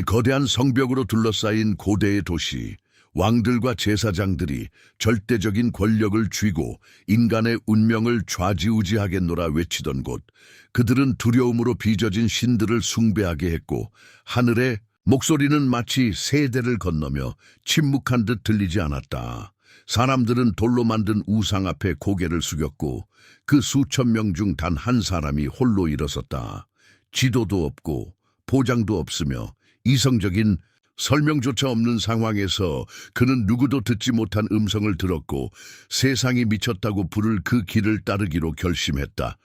거대한 성벽으로 둘러싸인 고대의 도시, 왕들과 제사장들이 절대적인 권력을 쥐고 인간의 운명을 좌지우지하겠노라 외치던 곳, 그들은 두려움으로 빚어진 신들을 숭배하게 했고 하늘의 목소리는 마치 세대를 건너며 침묵한 듯 들리지 않았다. 사람들은 돌로 만든 우상 앞에 고개를 숙였고 그 수천 명 중 단 한 사람이 홀로 일어섰다. 지도도 없고 보장도 없으며 이성적인 설명조차 없는 상황에서 그는 누구도 듣지 못한 음성을 들었고 세상이 미쳤다고 부를 그 길을 따르기로 결심했다.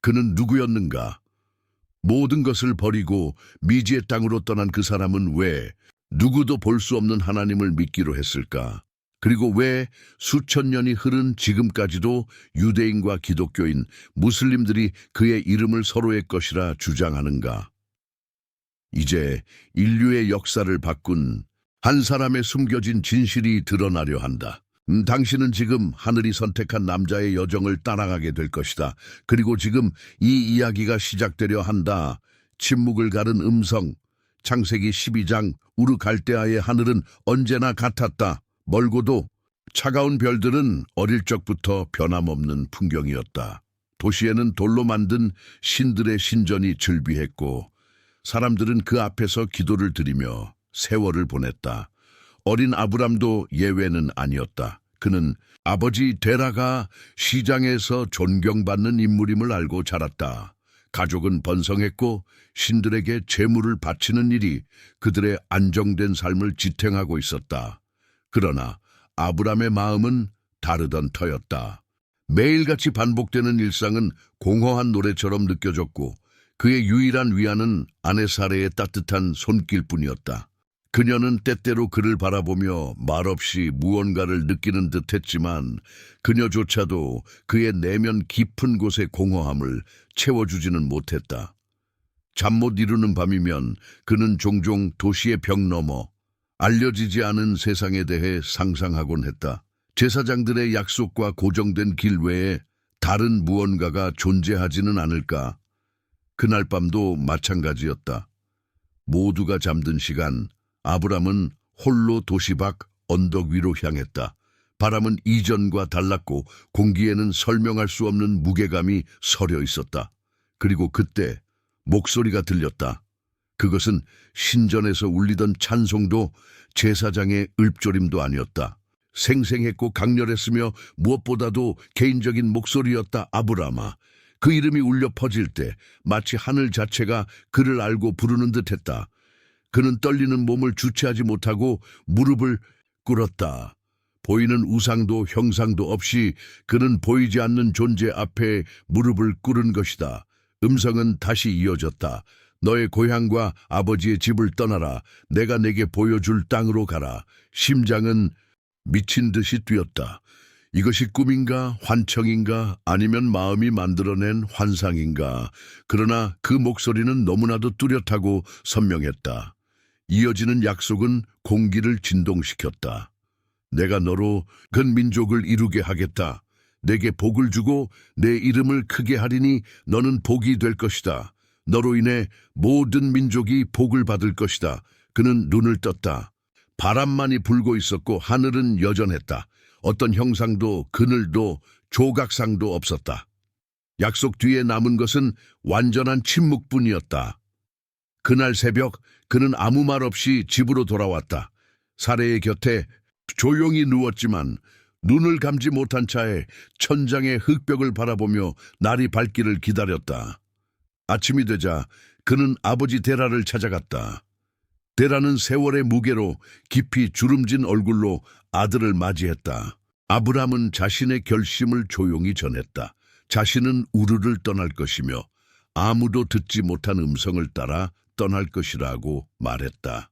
그는 누구였는가? 모든 것을 버리고 미지의 땅으로 떠난 그 사람은 왜 누구도 볼 수 없는 하나님을 믿기로 했을까? 그리고 왜 수천 년이 흐른 지금까지도 유대인과 기독교인, 무슬림들이 그의 이름을 서로의 것이라 주장하는가? 이제 인류의 역사를 바꾼 한 사람의 숨겨진 진실이 드러나려 한다. 당신은 지금 하늘이 선택한 남자의 여정을 따라가게 될 것이다. 그리고 지금 이 이야기가 시작되려 한다. 침묵을 가른 음성. 창세기 12장 우르갈대아의 하늘은 언제나 같았다. 멀고도 차가운 별들은 어릴 적부터 변함없는 풍경이었다. 도시에는 돌로 만든 신들의 신전이 즐비했고 사람들은 그 앞에서 기도를 드리며 세월을 보냈다. 어린 아브람도 예외는 아니었다. 그는 아버지 데라가 시장에서 존경받는 인물임을 알고 자랐다. 가족은 번성했고 신들에게 제물을 바치는 일이 그들의 안정된 삶을 지탱하고 있었다. 그러나 아브람의 마음은 다르던 터였다. 매일같이 반복되는 일상은 공허한 노래처럼 느껴졌고 그의 유일한 위안은 아내 사레의 따뜻한 손길뿐이었다. 그녀는 때때로 그를 바라보며 말없이 무언가를 느끼는 듯했지만 그녀조차도 그의 내면 깊은 곳의 공허함을 채워주지는 못했다. 잠 못 이루는 밤이면 그는 종종 도시의 벽 너머 알려지지 않은 세상에 대해 상상하곤 했다. 제사장들의 약속과 고정된 길 외에 다른 무언가가 존재하지는 않을까? 그날 밤도 마찬가지였다. 모두가 잠든 시간, 아브람은 홀로 도시 밖 언덕 위로 향했다. 바람은 이전과 달랐고 공기에는 설명할 수 없는 무게감이 서려 있었다. 그리고 그때 목소리가 들렸다. 그것은 신전에서 울리던 찬송도 제사장의 읊조림도 아니었다. 생생했고 강렬했으며 무엇보다도 개인적인 목소리였다. 아브라마. 그 이름이 울려 퍼질 때 마치 하늘 자체가 그를 알고 부르는 듯했다. 그는 떨리는 몸을 주체하지 못하고 무릎을 꿇었다. 보이는 우상도 형상도 없이 그는 보이지 않는 존재 앞에 무릎을 꿇은 것이다. 음성은 다시 이어졌다. 너의 고향과 아버지의 집을 떠나라. 내가 내게 보여줄 땅으로 가라. 심장은 미친 듯이 뛰었다. 이것이 꿈인가 환청인가 아니면 마음이 만들어낸 환상인가. 그러나 그 목소리는 너무나도 뚜렷하고 선명했다. 이어지는 약속은 공기를 진동시켰다. 내가 너로 큰 민족을 이루게 하겠다. 내게 복을 주고 내 이름을 크게 하리니 너는 복이 될 것이다. 너로 인해 모든 민족이 복을 받을 것이다. 그는 눈을 떴다. 바람만이 불고 있었고 하늘은 여전했다. 어떤 형상도 그늘도 조각상도 없었다. 약속 뒤에 남은 것은 완전한 침묵뿐이었다. 그날 새벽 그는 아무 말 없이 집으로 돌아왔다. 사레의 곁에 조용히 누웠지만 눈을 감지 못한 차에 천장의 흙벽을 바라보며 날이 밝기를 기다렸다. 아침이 되자 그는 아버지 데라를 찾아갔다. 데라는 세월의 무게로 깊이 주름진 얼굴로 아들을 맞이했다. 아브람은 자신의 결심을 조용히 전했다. 자신은 우르를 떠날 것이며 아무도 듣지 못한 음성을 따라 떠날 것이라고 말했다.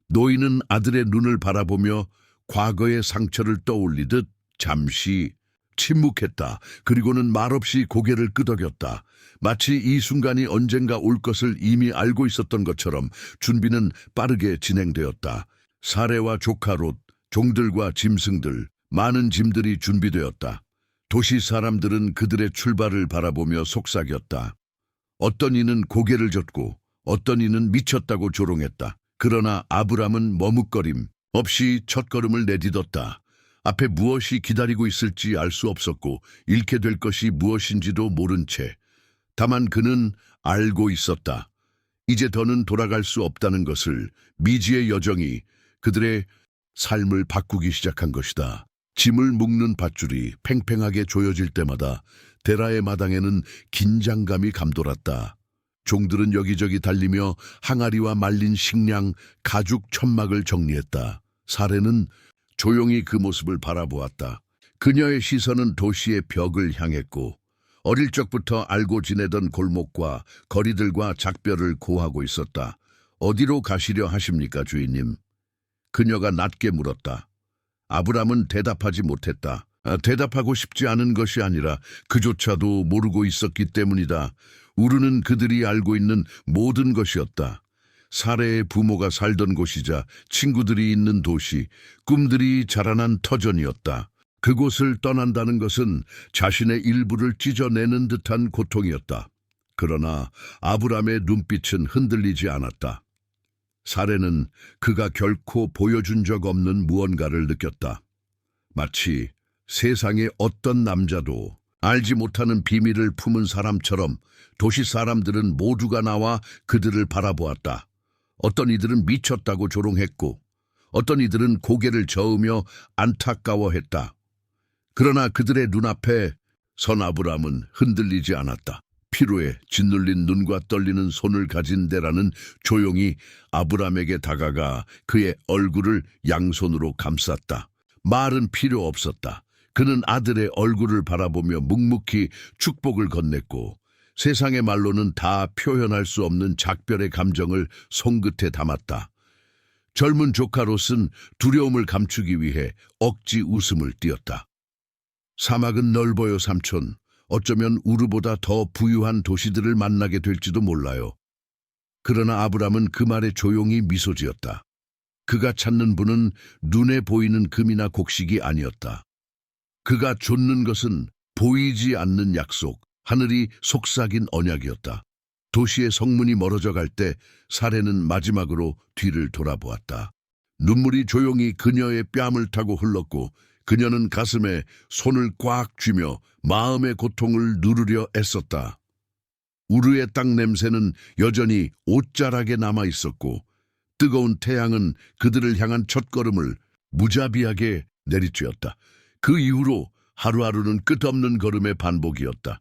노인은 아들의 눈을 바라보며 과거의 상처를 떠올리듯 잠시 침묵했다. 그리고는 말없이 고개를 끄덕였다. 마치 이 순간이 언젠가 올 것을 이미 알고 있었던 것처럼 준비는 빠르게 진행되었다. 사레와 조카 롯, 종들과 짐승들, 많은 짐들이 준비되었다. 도시 사람들은 그들의 출발을 바라보며 속삭였다. 어떤 이는 고개를 젓고 어떤 이는 미쳤다고 조롱했다. 그러나 아브람은 머뭇거림 없이 첫걸음을 내딛었다. 앞에 무엇이 기다리고 있을지 알 수 없었고 잃게 될 것이 무엇인지도 모른 채 다만 그는 알고 있었다. 이제 더는 돌아갈 수 없다는 것을, 미지의 여정이 그들의 삶을 바꾸기 시작한 것이다. 짐을 묶는 밧줄이 팽팽하게 조여질 때마다 데라의 마당에는 긴장감이 감돌았다. 종들은 여기저기 달리며 항아리와 말린 식량, 가죽 천막을 정리했다. 사례는 조용히 그 모습을 바라보았다. 그녀의 시선은 도시의 벽을 향했고 어릴 적부터 알고 지내던 골목과 거리들과 작별을 고하고 있었다. 어디로 가시려 하십니까, 주인님? 그녀가 낮게 물었다. 아브람은 대답하지 못했다. 대답하고 싶지 않은 것이 아니라 그조차도 모르고 있었기 때문이다. 우르는 그들이 알고 있는 모든 것이었다. 사레의 부모가 살던 곳이자 친구들이 있는 도시, 꿈들이 자라난 터전이었다. 그곳을 떠난다는 것은 자신의 일부를 찢어내는 듯한 고통이었다. 그러나 아브람의 눈빛은 흔들리지 않았다. 사레는 그가 결코 보여준 적 없는 무언가를 느꼈다. 마치 세상의 어떤 남자도 알지 못하는 비밀을 품은 사람처럼 도시 사람들은 모두가 나와 그들을 바라보았다. 어떤 이들은 미쳤다고 조롱했고 어떤 이들은 고개를 저으며 안타까워했다. 그러나 그들의 눈앞에 선 아브람은 흔들리지 않았다. 피로에 짓눌린 눈과 떨리는 손을 가진 데라는 조용히 아브람에게 다가가 그의 얼굴을 양손으로 감쌌다. 말은 필요 없었다. 그는 아들의 얼굴을 바라보며 묵묵히 축복을 건넸고 세상의 말로는 다 표현할 수 없는 작별의 감정을 손끝에 담았다. 젊은 조카 롯은 두려움을 감추기 위해 억지 웃음을 띄었다. 사막은 넓어요, 삼촌. 어쩌면 우르보다 더 부유한 도시들을 만나게 될지도 몰라요. 그러나 아브람은 그 말에 조용히 미소 지었다. 그가 찾는 분은 눈에 보이는 금이나 곡식이 아니었다. 그가 좇는 것은 보이지 않는 약속, 하늘이 속삭인 언약이었다. 도시의 성문이 멀어져 갈 때 사례는 마지막으로 뒤를 돌아보았다. 눈물이 조용히 그녀의 뺨을 타고 흘렀고 그녀는 가슴에 손을 꽉 쥐며 마음의 고통을 누르려 애썼다. 우르의 땅 냄새는 여전히 옷자락에 남아 있었고 뜨거운 태양은 그들을 향한 첫걸음을 무자비하게 내리쬐었다. 그 이후로 하루하루는 끝없는 걸음의 반복이었다.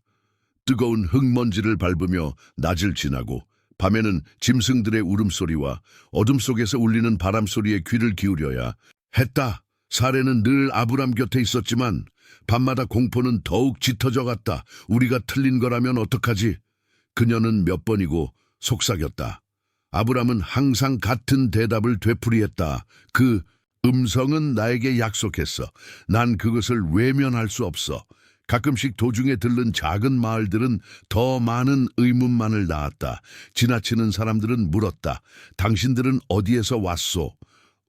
뜨거운 흙먼지를 밟으며 낮을 지나고 밤에는 짐승들의 울음소리와 어둠 속에서 울리는 바람소리에 귀를 기울여야 했다. 사례는 늘 아브람 곁에 있었지만 밤마다 공포는 더욱 짙어져 갔다. 우리가 틀린 거라면 어떡하지? 그녀는 몇 번이고 속삭였다. 아브람은 항상 같은 대답을 되풀이했다. 그 음성은 나에게 약속했어. 난 그것을 외면할 수 없어. 가끔씩 도중에 들른 작은 마을들은 더 많은 의문만을 낳았다. 지나치는 사람들은 물었다. 당신들은 어디에서 왔소?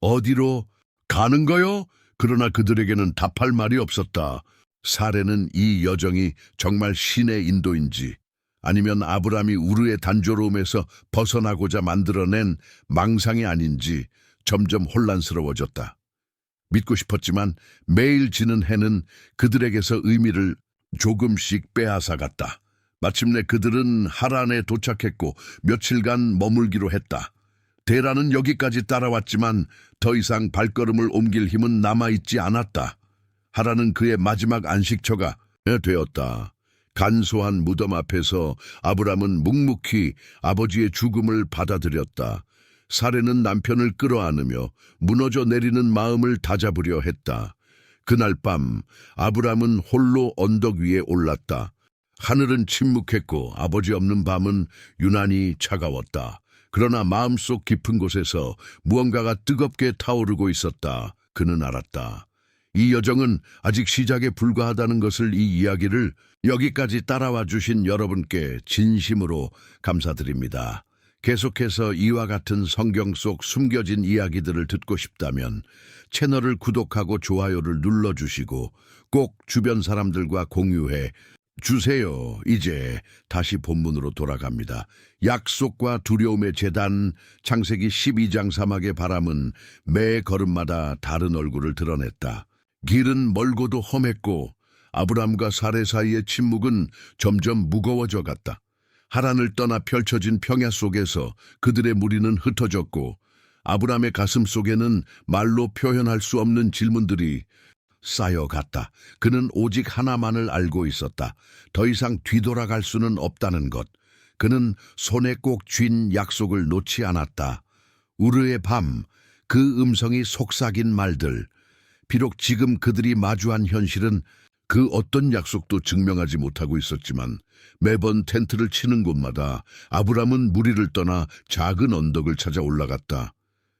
어디로 가는 거요? 그러나 그들에게는 답할 말이 없었다. 사례는 이 여정이 정말 신의 인도인지 아니면 아브람이 우르의 단조로움에서 벗어나고자 만들어낸 망상이 아닌지 점점 혼란스러워졌다. 믿고 싶었지만 매일 지는 해는 그들에게서 의미를 조금씩 빼앗아갔다. 마침내 그들은 하란에 도착했고 며칠간 머물기로 했다. 데라는 여기까지 따라왔지만 더 이상 발걸음을 옮길 힘은 남아있지 않았다. 하란은 그의 마지막 안식처가 되었다. 간소한 무덤 앞에서 아브람은 묵묵히 아버지의 죽음을 받아들였다. 사례는 남편을 끌어안으며 무너져 내리는 마음을 다잡으려 했다. 그날 밤 아브람은 홀로 언덕 위에 올랐다. 하늘은 침묵했고 아버지 없는 밤은 유난히 차가웠다. 그러나 마음속 깊은 곳에서 무언가가 뜨겁게 타오르고 있었다. 그는 알았다. 이 여정은 아직 시작에 불과하다는 것을. 이 이야기를 여기까지 따라와 주신 여러분께 진심으로 감사드립니다. 계속해서 이와 같은 성경 속 숨겨진 이야기들을 듣고 싶다면 채널을 구독하고 좋아요를 눌러주시고 꼭 주변 사람들과 공유해 주세요. 이제 다시 본문으로 돌아갑니다. 약속과 두려움의 제단. 창세기 12장 사막의 바람은 매 걸음마다 다른 얼굴을 드러냈다. 길은 멀고도 험했고 아브람과 사레 사이의 침묵은 점점 무거워져 갔다. 하란을 떠나 펼쳐진 평야 속에서 그들의 무리는 흩어졌고 아브람의 가슴 속에는 말로 표현할 수 없는 질문들이 쌓여갔다. 그는 오직 하나만을 알고 있었다. 더 이상 뒤돌아갈 수는 없다는 것. 그는 손에 꼭 쥔 약속을 놓지 않았다. 우르의 밤, 그 음성이 속삭인 말들. 비록 지금 그들이 마주한 현실은 그 어떤 약속도 증명하지 못하고 있었지만 매번 텐트를 치는 곳마다 아브람은 무리를 떠나 작은 언덕을 찾아 올라갔다.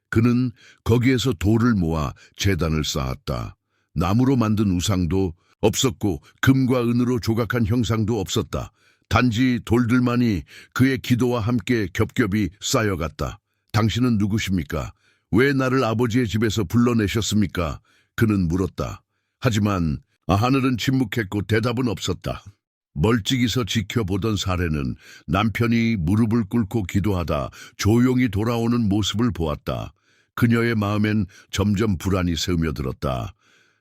그는 거기에서 돌을 모아 제단을 쌓았다. 나무로 만든 우상도 없었고 금과 은으로 조각한 형상도 없었다. 단지 돌들만이 그의 기도와 함께 겹겹이 쌓여갔다. 당신은 누구십니까? 왜 나를 아버지의 집에서 불러내셨습니까? 그는 물었다. 하지만 하늘은 침묵했고 대답은 없었다. 멀찍이서 지켜보던 사례는 남편이 무릎을 꿇고 기도하다 조용히 돌아오는 모습을 보았다. 그녀의 마음엔 점점 불안이 스며들었다.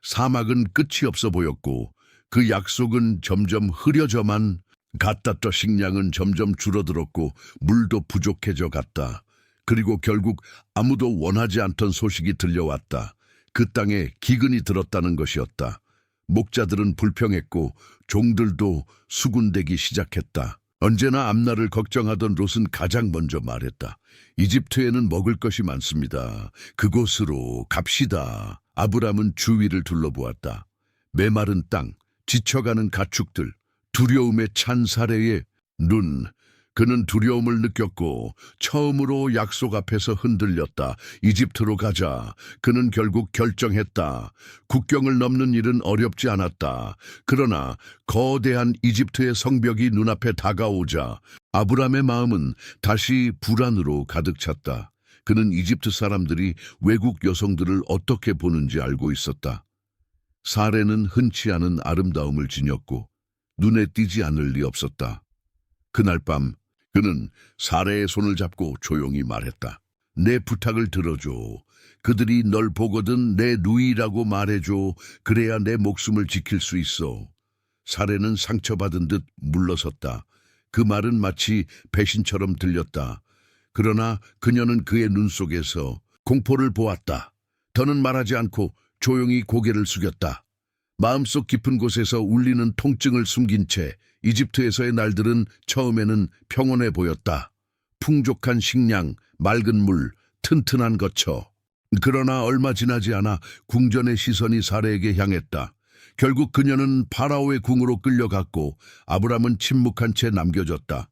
사막은 끝이 없어 보였고 그 약속은 점점 흐려져만 갔다. 또 식량은 점점 줄어들었고 물도 부족해져 갔다. 그리고 결국 아무도 원하지 않던 소식이 들려왔다. 그 땅에 기근이 들었다는 것이었다. 목자들은 불평했고 종들도 수군대기 시작했다. 언제나 앞날을 걱정하던 롯은 가장 먼저 말했다. 이집트에는 먹을 것이 많습니다. 그곳으로 갑시다. 아브람은 주위를 둘러보았다. 메마른 땅, 지쳐가는 가축들, 두려움에 찬 사례의 눈. 그는 두려움을 느꼈고 처음으로 약속 앞에서 흔들렸다. 이집트로 가자. 그는 결국 결정했다. 국경을 넘는 일은 어렵지 않았다. 그러나 거대한 이집트의 성벽이 눈앞에 다가오자 아브람의 마음은 다시 불안으로 가득 찼다. 그는 이집트 사람들이 외국 여성들을 어떻게 보는지 알고 있었다. 사례는 흔치 않은 아름다움을 지녔고 눈에 띄지 않을 리 없었다. 그날 밤 그는 사례의 손을 잡고 조용히 말했다. 내 부탁을 들어줘. 그들이 널 보거든 내 누이라고 말해줘. 그래야 내 목숨을 지킬 수 있어. 사례는 상처받은 듯 물러섰다. 그 말은 마치 배신처럼 들렸다. 그러나 그녀는 그의 눈 속에서 공포를 보았다. 더는 말하지 않고 조용히 고개를 숙였다. 마음속 깊은 곳에서 울리는 통증을 숨긴 채 이집트에서의 날들은 처음에는 평온해 보였다. 풍족한 식량, 맑은 물, 튼튼한 거처. 그러나 얼마 지나지 않아 궁전의 시선이 사례에게 향했다. 결국 그녀는 파라오의 궁으로 끌려갔고 아브람은 침묵한 채 남겨졌다.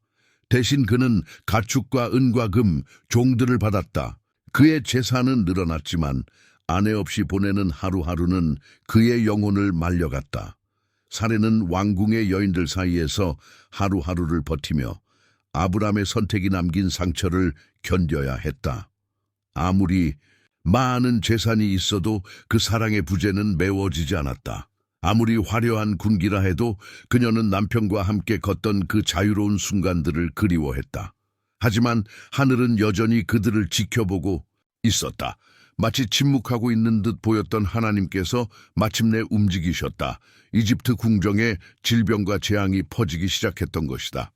대신 그는 가축과 은과 금, 종들을 받았다. 그의 재산은 늘어났지만 아내 없이 보내는 하루하루는 그의 영혼을 말려갔다. 사례는 왕궁의 여인들 사이에서 하루하루를 버티며 아브람의 선택이 남긴 상처를 견뎌야 했다. 아무리 많은 재산이 있어도 그 사랑의 부재는 메워지지 않았다. 아무리 화려한 군기라 해도 그녀는 남편과 함께 걷던 그 자유로운 순간들을 그리워했다. 하지만 하늘은 여전히 그들을 지켜보고 있었다. 마치 침묵하고 있는 듯 보였던 하나님께서 마침내 움직이셨다. 이집트 궁정에 질병과 재앙이 퍼지기 시작했던 것이다.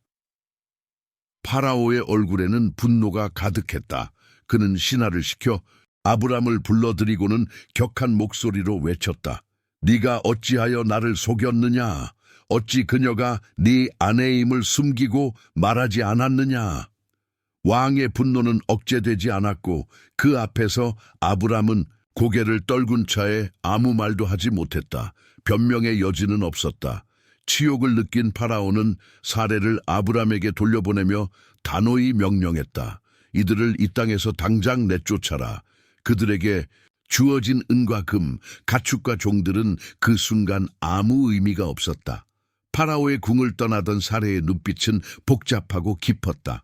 파라오의 얼굴에는 분노가 가득했다. 그는 신하를 시켜 아브람을 불러들이고는 격한 목소리로 외쳤다. 네가 어찌하여 나를 속였느냐? 어찌 그녀가 네 아내임을 숨기고 말하지 않았느냐? 왕의 분노는 억제되지 않았고 그 앞에서 아브람은 고개를 떨군 차에 아무 말도 하지 못했다. 변명의 여지는 없었다. 치욕을 느낀 파라오는 사례를 아브람에게 돌려보내며 단호히 명령했다. 이들을 이 땅에서 당장 내쫓아라. 그들에게 주어진 은과 금, 가축과 종들은 그 순간 아무 의미가 없었다. 파라오의 궁을 떠나던 사례의 눈빛은 복잡하고 깊었다.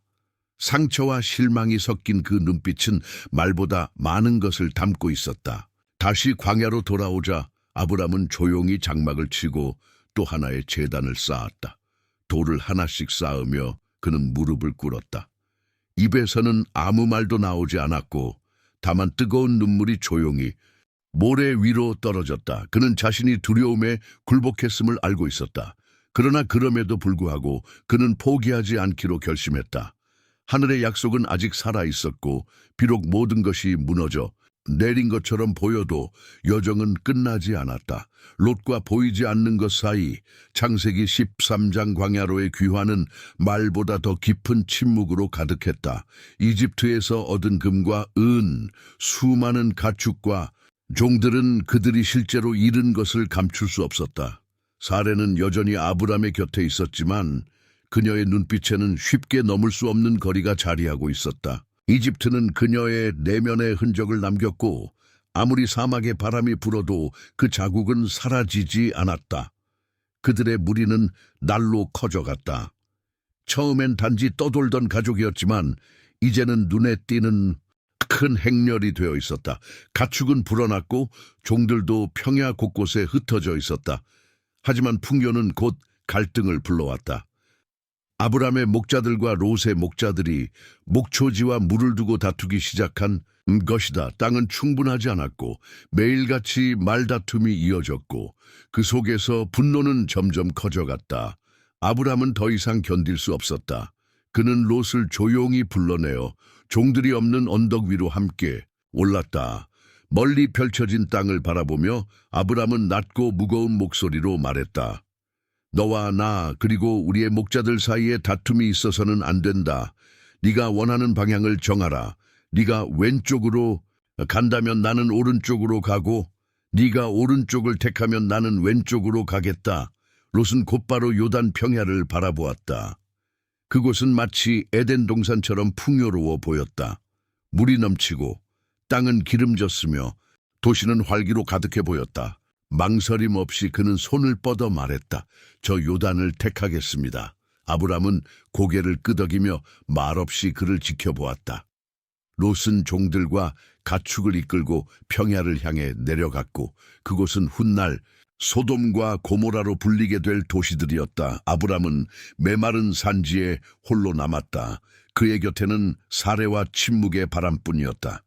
상처와 실망이 섞인 그 눈빛은 말보다 많은 것을 담고 있었다. 다시 광야로 돌아오자 아브람은 조용히 장막을 치고 또 하나의 제단을 쌓았다. 돌을 하나씩 쌓으며 그는 무릎을 꿇었다. 입에서는 아무 말도 나오지 않았고 다만 뜨거운 눈물이 조용히 모래 위로 떨어졌다. 그는 자신이 두려움에 굴복했음을 알고 있었다. 그러나 그럼에도 불구하고 그는 포기하지 않기로 결심했다. 하늘의 약속은 아직 살아있었고 비록 모든 것이 무너져 내린 것처럼 보여도 여정은 끝나지 않았다. 롯과 보이지 않는 것 사이 창세기 13장 광야로의 귀환은 말보다 더 깊은 침묵으로 가득했다. 이집트에서 얻은 금과 은, 수많은 가축과 종들은 그들이 실제로 잃은 것을 감출 수 없었다. 사레는 여전히 아브람의 곁에 있었지만 그녀의 눈빛에는 쉽게 넘을 수 없는 거리가 자리하고 있었다. 이집트는 그녀의 내면의 흔적을 남겼고 아무리 사막의 바람이 불어도 그 자국은 사라지지 않았다. 그들의 무리는 날로 커져갔다. 처음엔 단지 떠돌던 가족이었지만 이제는 눈에 띄는 큰 행렬이 되어 있었다. 가축은 불어났고 종들도 평야 곳곳에 흩어져 있었다. 하지만 풍요는 곧 갈등을 불러왔다. 아브람의 목자들과 롯의 목자들이 목초지와 물을 두고 다투기 시작한 것이다. 땅은 충분하지 않았고 매일같이 말다툼이 이어졌고 그 속에서 분노는 점점 커져갔다. 아브람은 더 이상 견딜 수 없었다. 그는 롯을 조용히 불러내어 종들이 없는 언덕 위로 함께 올랐다. 멀리 펼쳐진 땅을 바라보며 아브람은 낮고 무거운 목소리로 말했다. 너와 나 그리고 우리의 목자들 사이에 다툼이 있어서는 안 된다. 네가 원하는 방향을 정하라. 네가 왼쪽으로 간다면 나는 오른쪽으로 가고 네가 오른쪽을 택하면 나는 왼쪽으로 가겠다. 롯은 곧바로 요단 평야를 바라보았다. 그곳은 마치 에덴 동산처럼 풍요로워 보였다. 물이 넘치고 땅은 기름졌으며 도시는 활기로 가득해 보였다. 망설임 없이 그는 손을 뻗어 말했다. 저 요단을 택하겠습니다. 아브람은 고개를 끄덕이며 말없이 그를 지켜보았다. 롯은 종들과 가축을 이끌고 평야를 향해 내려갔고 그곳은 훗날 소돔과 고모라로 불리게 될 도시들이었다. 아브람은 메마른 산지에 홀로 남았다. 그의 곁에는 사레와 침묵의 바람뿐이었다.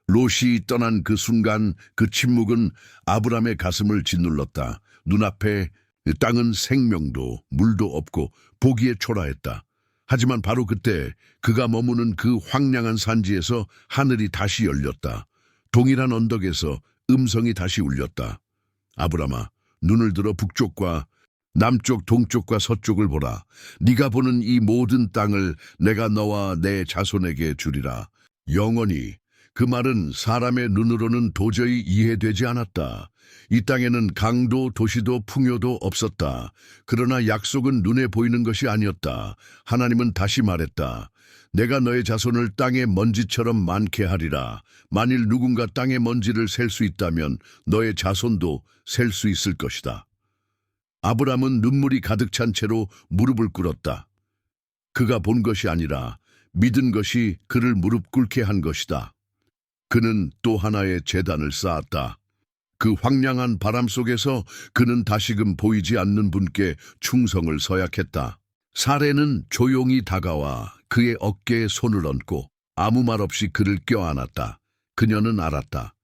롯이 떠난 그 순간 그 침묵은 아브람의 가슴을 짓눌렀다. 눈앞에 땅은 생명도 물도 없고 보기에 초라했다. 하지만 바로 그때 그가 머무는 그 황량한 산지에서 하늘이 다시 열렸다. 동일한 언덕에서 음성이 다시 울렸다. 아브람아, 눈을 들어 북쪽과 남쪽, 동쪽과 서쪽을 보라. 네가 보는 이 모든 땅을 내가 너와 내 자손에게 주리라. 영원히. 그 말은 사람의 눈으로는 도저히 이해되지 않았다. 이 땅에는 강도, 도시도, 풍요도 없었다. 그러나 약속은 눈에 보이는 것이 아니었다. 하나님은 다시 말했다. 내가 너의 자손을 땅의 먼지처럼 많게 하리라. 만일 누군가 땅의 먼지를 셀 수 있다면 너의 자손도 셀 수 있을 것이다. 아브람은 눈물이 가득 찬 채로 무릎을 꿇었다. 그가 본 것이 아니라 믿은 것이 그를 무릎 꿇게 한 것이다. 그는 또 하나의 제단을 쌓았다. 그 황량한 바람 속에서 그는 다시금 보이지 않는 분께 충성을 서약했다. 사레는 조용히 다가와 그의 어깨에 손을 얹고 아무 말 없이 그를 껴안았다. 그녀는 알았다.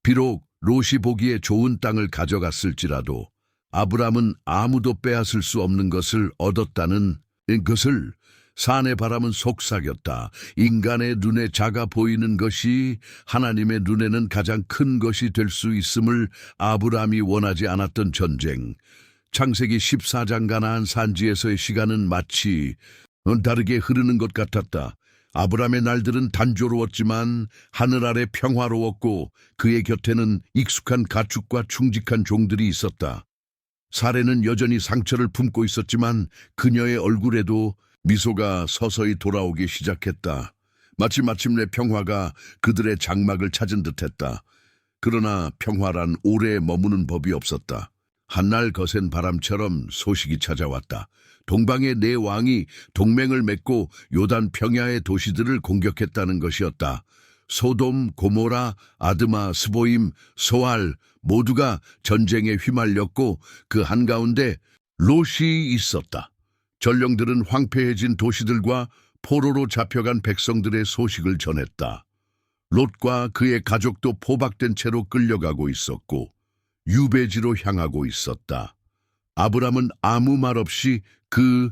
비록 롯이 보기에 좋은 땅을 가져갔을지라도 아브람은 아무도 빼앗을 수 없는 것을 얻었다는 것을. 산의 바람은 속삭였다. 인간의 눈에 작아 보이는 것이 하나님의 눈에는 가장 큰 것이 될 수 있음을 아브람이 원하지 않았던 전쟁. 창세기 14장 가나안 산지에서의 시간은 마치 다르게 흐르는 것 같았다. 아브람의 날들은 단조로웠지만 하늘 아래 평화로웠고 그의 곁에는 익숙한 가축과 충직한 종들이 있었다. 사레는 여전히 상처를 품고 있었지만 그녀의 얼굴에도 미소가 서서히 돌아오기 시작했다. 마치 마침내 평화가 그들의 장막을 찾은 듯했다. 그러나 평화란 오래 머무는 법이 없었다. 한날 거센 바람처럼 소식이 찾아왔다. 동방의 네 왕이 동맹을 맺고 요단 평야의 도시들을 공격했다는 것이었다. 소돔, 고모라, 아드마, 스보임, 소알 모두가 전쟁에 휘말렸고 그 한가운데 롯이 있었다. 전령들은 황폐해진 도시들과 포로로 잡혀간 백성들의 소식을 전했다. 롯과 그의 가족도 포박된 채로 끌려가고 있었고 유배지로 향하고 있었다. 아브람은 아무 말 없이 그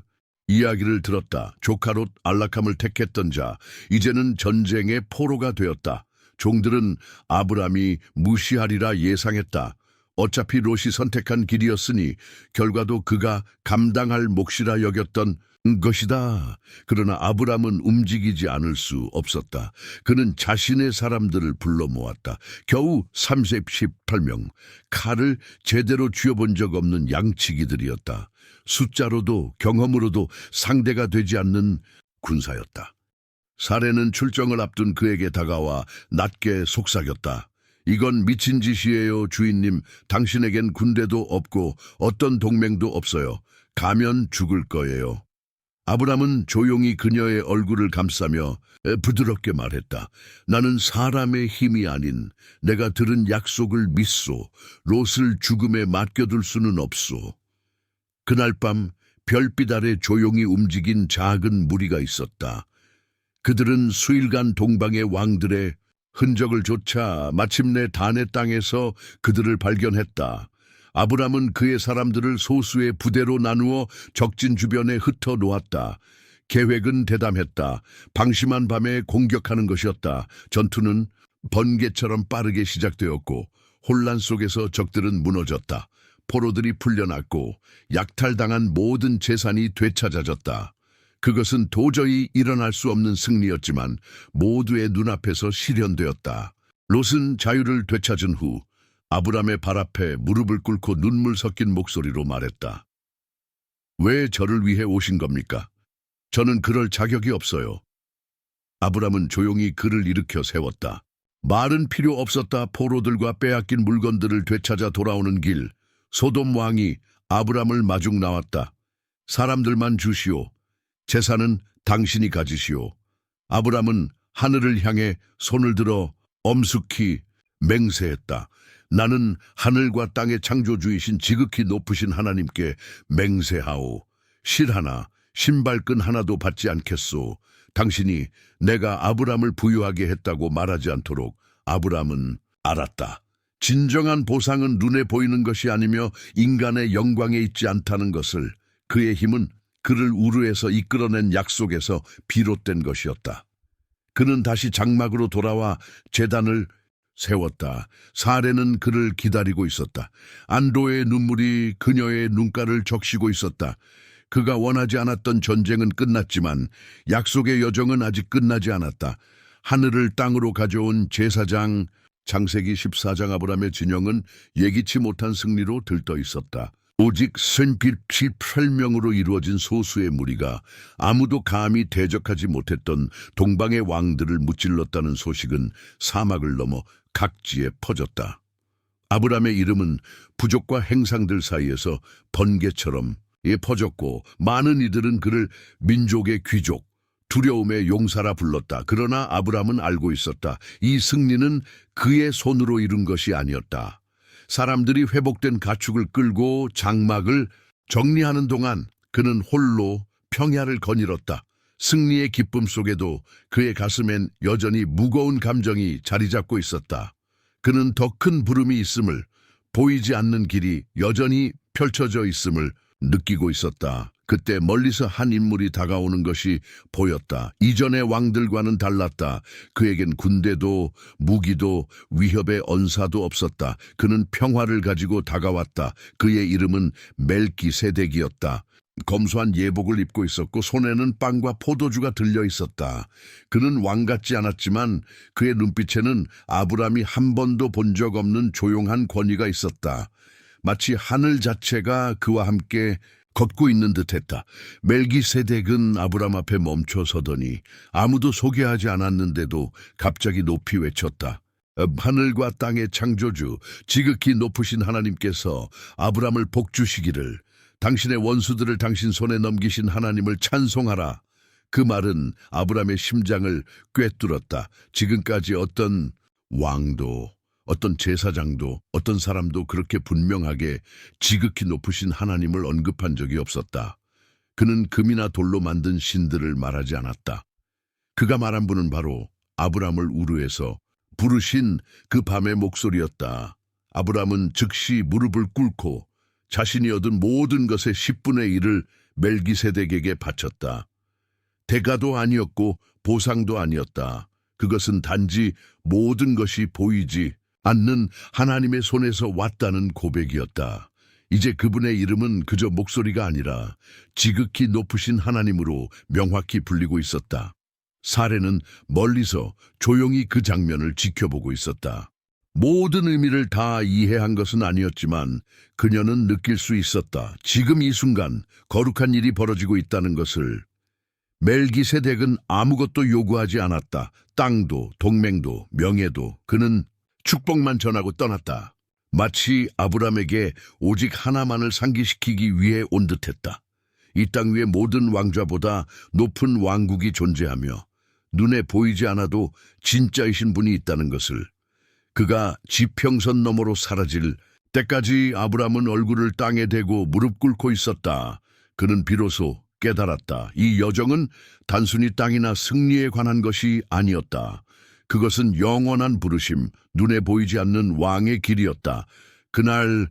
이야기를 들었다. 조카 롯 안락함을 택했던 자, 이제는 전쟁의 포로가 되었다. 종들은 아브람이 무시하리라 예상했다. 어차피 롯이 선택한 길이었으니 결과도 그가 감당할 몫이라 여겼던 것이다. 그러나 아브람은 움직이지 않을 수 없었다. 그는 자신의 사람들을 불러 모았다. 겨우 38명, 칼을 제대로 쥐어본 적 없는 양치기들이었다. 숫자로도 경험으로도 상대가 되지 않는 군사였다. 사례는 출정을 앞둔 그에게 다가와 낮게 속삭였다. 이건 미친 짓이에요, 주인님. 당신에겐 군대도 없고 어떤 동맹도 없어요. 가면 죽을 거예요. 아브람은 조용히 그녀의 얼굴을 감싸며 부드럽게 말했다. 나는 사람의 힘이 아닌 내가 들은 약속을 믿소. 롯을 죽음에 맡겨둘 수는 없소. 그날 밤 별빛 아래 조용히 움직인 작은 무리가 있었다. 그들은 수일간 동방의 왕들의 흔적을 쫓아 마침내 단의 땅에서 그들을 발견했다. 아브람은 그의 사람들을 소수의 부대로 나누어 적진 주변에 흩어 놓았다. 계획은 대담했다. 방심한 밤에 공격하는 것이었다. 전투는 번개처럼 빠르게 시작되었고 혼란 속에서 적들은 무너졌다. 포로들이 풀려났고 약탈당한 모든 재산이 되찾아졌다. 그것은 도저히 일어날 수 없는 승리였지만 모두의 눈앞에서 실현되었다. 롯은 자유를 되찾은 후 아브람의 발 앞에 무릎을 꿇고 눈물 섞인 목소리로 말했다. 왜 저를 위해 오신 겁니까? 저는 그럴 자격이 없어요. 아브람은 조용히 그를 일으켜 세웠다. 말은 필요 없었다. 포로들과 빼앗긴 물건들을 되찾아 돌아오는 길, 소돔 왕이 아브람을 마중 나왔다. 사람들만 주시오. 재산은 당신이 가지시오. 아브람은 하늘을 향해 손을 들어 엄숙히 맹세했다. 나는 하늘과 땅의 창조주이신 지극히 높으신 하나님께 맹세하오. 실 하나, 신발끈 하나도 받지 않겠소. 당신이 내가 아브람을 부유하게 했다고 말하지 않도록. 아브람은 알았다. 진정한 보상은 눈에 보이는 것이 아니며 인간의 영광에 있지 않다는 것을. 그의 힘은 그를 우르에서 이끌어낸 약속에서 비롯된 것이었다. 그는 다시 장막으로 돌아와 제단을 세웠다. 사례는 그를 기다리고 있었다. 안도의 눈물이 그녀의 눈가를 적시고 있었다. 그가 원하지 않았던 전쟁은 끝났지만 약속의 여정은 아직 끝나지 않았다. 하늘을 땅으로 가져온 제사장 창세기 14장 아브람의 진영은 예기치 못한 승리로 들떠 있었다. 오직 38명으로 이루어진 소수의 무리가 아무도 감히 대적하지 못했던 동방의 왕들을 무찔렀다는 소식은 사막을 넘어 각지에 퍼졌다. 아브람의 이름은 부족과 행상들 사이에서 번개처럼 퍼졌고 많은 이들은 그를 민족의 귀족, 두려움의 용사라 불렀다. 그러나 아브람은 알고 있었다. 이 승리는 그의 손으로 이룬 것이 아니었다. 사람들이 회복된 가축을 끌고 장막을 정리하는 동안 그는 홀로 평야를 거닐었다. 승리의 기쁨 속에도 그의 가슴엔 여전히 무거운 감정이 자리 잡고 있었다. 그는 더 큰 부름이 있음을, 보이지 않는 길이 여전히 펼쳐져 있음을 느끼고 있었다. 그때 멀리서 한 인물이 다가오는 것이 보였다. 이전의 왕들과는 달랐다. 그에겐 군대도 무기도 위협의 언사도 없었다. 그는 평화를 가지고 다가왔다. 그의 이름은 멜기세덱이었다. 검소한 예복을 입고 있었고 손에는 빵과 포도주가 들려 있었다. 그는 왕 같지 않았지만 그의 눈빛에는 아브람이 한 번도 본 적 없는 조용한 권위가 있었다. 마치 하늘 자체가 그와 함께 걷고 있는 듯했다. 멜기세덱은 아브람 앞에 멈춰 서더니 아무도 소개하지 않았는데도 갑자기 높이 외쳤다. 하늘과 땅의 창조주, 지극히 높으신 하나님께서 아브람을 복주시기를, 당신의 원수들을 당신 손에 넘기신 하나님을 찬송하라. 그 말은 아브람의 심장을 꿰뚫었다. 지금까지 어떤 왕도, 어떤 제사장도 어떤 사람도 그렇게 분명하게 지극히 높으신 하나님을 언급한 적이 없었다. 그는 금이나 돌로 만든 신들을 말하지 않았다. 그가 말한 분은 바로 아브람을 우르에서 부르신 그 밤의 목소리였다. 아브람은 즉시 무릎을 꿇고 자신이 얻은 모든 것의 10분의 1을 멜기세덱에게 바쳤다. 대가도 아니었고 보상도 아니었다. 그것은 단지 모든 것이 보이지 않는 하나님의 손에서 왔다는 고백이었다. 이제 그분의 이름은 그저 목소리가 아니라 지극히 높으신 하나님으로 명확히 불리고 있었다. 사례는 멀리서 조용히 그 장면을 지켜보고 있었다. 모든 의미를 다 이해한 것은 아니었지만 그녀는 느낄 수 있었다. 지금 이 순간 거룩한 일이 벌어지고 있다는 것을. 멜기세덱은 아무것도 요구하지 않았다. 땅도, 동맹도, 명예도. 그는 축복만 전하고 떠났다. 마치 아브람에게 오직 하나만을 상기시키기 위해 온 듯했다. 이 땅 위의 모든 왕좌보다 높은 왕국이 존재하며 눈에 보이지 않아도 진짜이신 분이 있다는 것을. 그가 지평선 너머로 사라질 때까지 아브람은 얼굴을 땅에 대고 무릎 꿇고 있었다. 그는 비로소 깨달았다. 이 여정은 단순히 땅이나 승리에 관한 것이 아니었다. 그것은 영원한 부르심, 눈에 보이지 않는 왕의 길이었다. 그날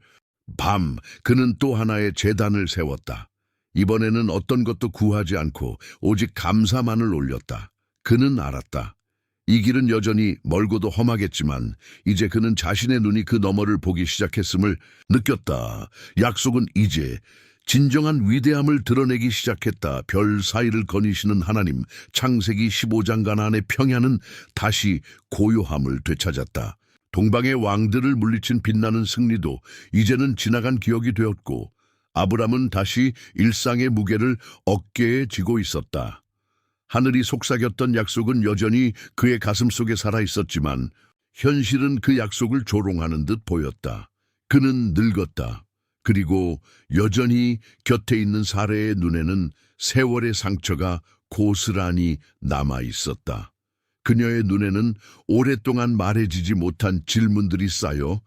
밤 그는 또 하나의 제단을 세웠다. 이번에는 어떤 것도 구하지 않고 오직 감사만을 올렸다. 그는 알았다. 이 길은 여전히 멀고도 험하겠지만 이제 그는 자신의 눈이 그 너머를 보기 시작했음을 느꼈다. 약속은 이제 진정한 위대함을 드러내기 시작했다. 별 사이를 거니시는 하나님, 창세기 15장 가나안의 평야는 다시 고요함을 되찾았다. 동방의 왕들을 물리친 빛나는 승리도 이제는 지나간 기억이 되었고 아브람은 다시 일상의 무게를 어깨에 지고 있었다. 하늘이 속삭였던 약속은 여전히 그의 가슴 속에 살아있었지만 현실은 그 약속을 조롱하는 듯 보였다. 그는 늙었다. 그리고 여전히 곁에 있는 사례의 눈에는 세월의 상처가 고스란히 남아있었다. 그녀의 눈에는 오랫동안 말해지지 못한 질문들이 쌓여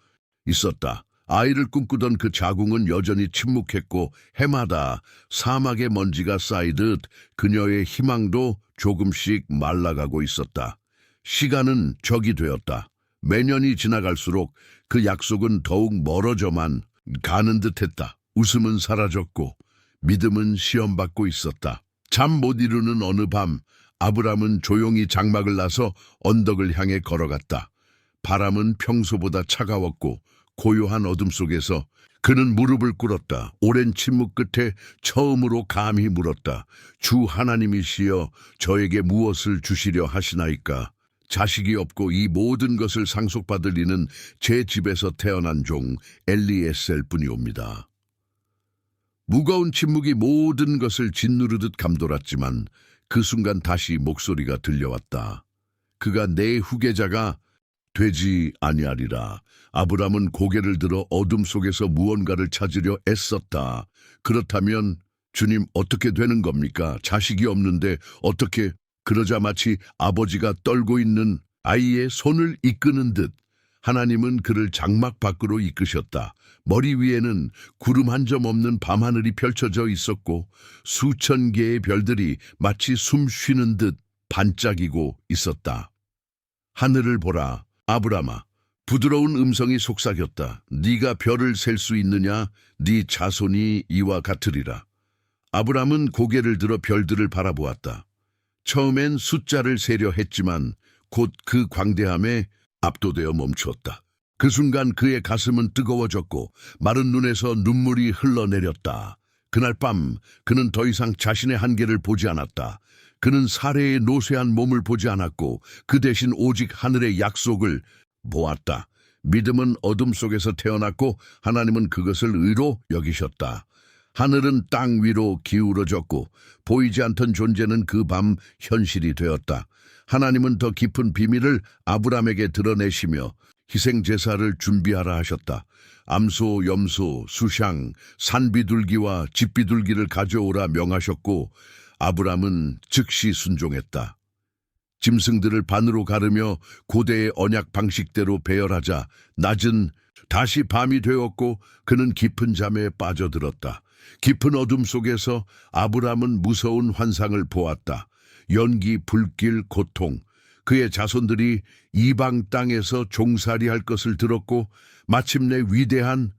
있었다. 아이를 꿈꾸던 그 자궁은 여전히 침묵했고 해마다 사막의 먼지가 쌓이듯 그녀의 희망도 조금씩 말라가고 있었다. 시간은 적이 되었다. 매년이 지나갈수록 그 약속은 더욱 멀어져만 가는 듯했다. 웃음은 사라졌고 믿음은 시험받고 있었다. 잠 못 이루는 어느 밤 아브람은 조용히 장막을 나서 언덕을 향해 걸어갔다. 바람은 평소보다 차가웠고 고요한 어둠 속에서 그는 무릎을 꿇었다. 오랜 침묵 끝에 처음으로 감히 물었다. 주 하나님이시여 저에게 무엇을 주시려 하시나이까? 자식이 없고 이 모든 것을 상속받을 이는 제 집에서 태어난 종 엘리에셀 뿐이옵니다. 무거운 침묵이 모든 것을 짓누르듯 감돌았지만 그 순간 다시 목소리가 들려왔다. 그가 내 후계자가 되지 아니하리라. 아브람은 고개를 들어 어둠 속에서 무언가를 찾으려 애썼다. 그렇다면 주님 어떻게 되는 겁니까? 자식이 없는데 어떻게? 그러자 마치 아버지가 떨고 있는 아이의 손을 이끄는 듯 하나님은 그를 장막 밖으로 이끄셨다. 머리 위에는 구름 한 점 없는 밤하늘이 펼쳐져 있었고 수천 개의 별들이 마치 숨 쉬는 듯 반짝이고 있었다. 하늘을 보라, 아브라마. 부드러운 음성이 속삭였다. 네가 별을 셀 수 있느냐? 네 자손이 이와 같으리라. 아브람은 고개를 들어 별들을 바라보았다. 처음엔 숫자를 세려 했지만 곧 그 광대함에 압도되어 멈추었다. 그 순간 그의 가슴은 뜨거워졌고 마른 눈에서 눈물이 흘러내렸다. 그날 밤 그는 더 이상 자신의 한계를 보지 않았다. 그는 사례의 노쇠한 몸을 보지 않았고 그 대신 오직 하늘의 약속을 보았다. 믿음은 어둠 속에서 태어났고 하나님은 그것을 의로 여기셨다. 하늘은 땅 위로 기울어졌고 보이지 않던 존재는 그 밤 현실이 되었다. 하나님은 더 깊은 비밀을 아브람에게 드러내시며 희생제사를 준비하라 하셨다. 암소, 염소, 수샹, 산비둘기와 집비둘기를 가져오라 명하셨고 아브람은 즉시 순종했다. 짐승들을 반으로 가르며 고대의 언약 방식대로 배열하자 낮은 다시 밤이 되었고 그는 깊은 잠에 빠져들었다. 깊은 어둠 속에서 아브람은 무서운 환상을 보았다. 연기, 불길, 고통. 그의 자손들이 이방 땅에서 종살이할 것을 들었고 마침내 위대한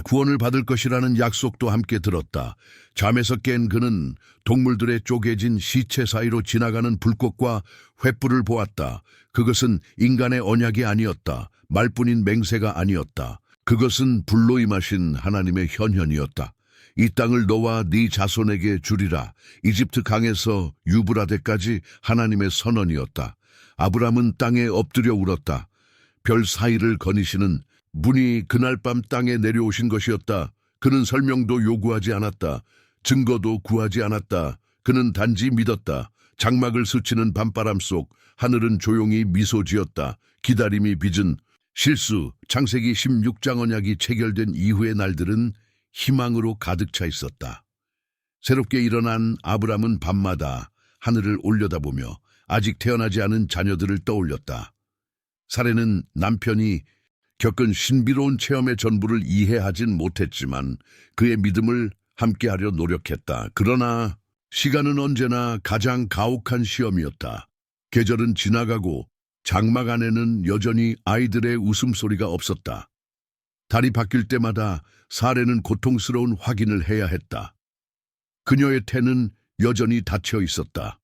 구원을 받을 것이라는 약속도 함께 들었다. 잠에서 깬 그는 동물들의 쪼개진 시체 사이로 지나가는 불꽃과 횃불을 보았다. 그것은 인간의 언약이 아니었다. 말뿐인 맹세가 아니었다. 그것은 불로 임하신 하나님의 현현이었다. 이 땅을 너와 네 자손에게 주리라. 이집트 강에서 유브라데까지 하나님의 선언이었다. 아브람은 땅에 엎드려 울었다. 별 사이를 거니시는 분이 그날 밤 땅에 내려오신 것이었다. 그는 설명도 요구하지 않았다. 증거도 구하지 않았다. 그는 단지 믿었다. 장막을 스치는 밤바람 속 하늘은 조용히 미소 지었다. 기다림이 빚은 실수, 창세기 16장 언약이 체결된 이후의 날들은 희망으로 가득 차 있었다. 새롭게 일어난 아브람은 밤마다 하늘을 올려다보며 아직 태어나지 않은 자녀들을 떠올렸다. 사례는 남편이 겪은 신비로운 체험의 전부를 이해하진 못했지만 그의 믿음을 함께하려 노력했다. 그러나 시간은 언제나 가장 가혹한 시험이었다. 계절은 지나가고 장막 안에는 여전히 아이들의 웃음소리가 없었다. 달이 바뀔 때마다 사례는 고통스러운 확인을 해야 했다. 그녀의 태는 여전히 닫혀 있었다.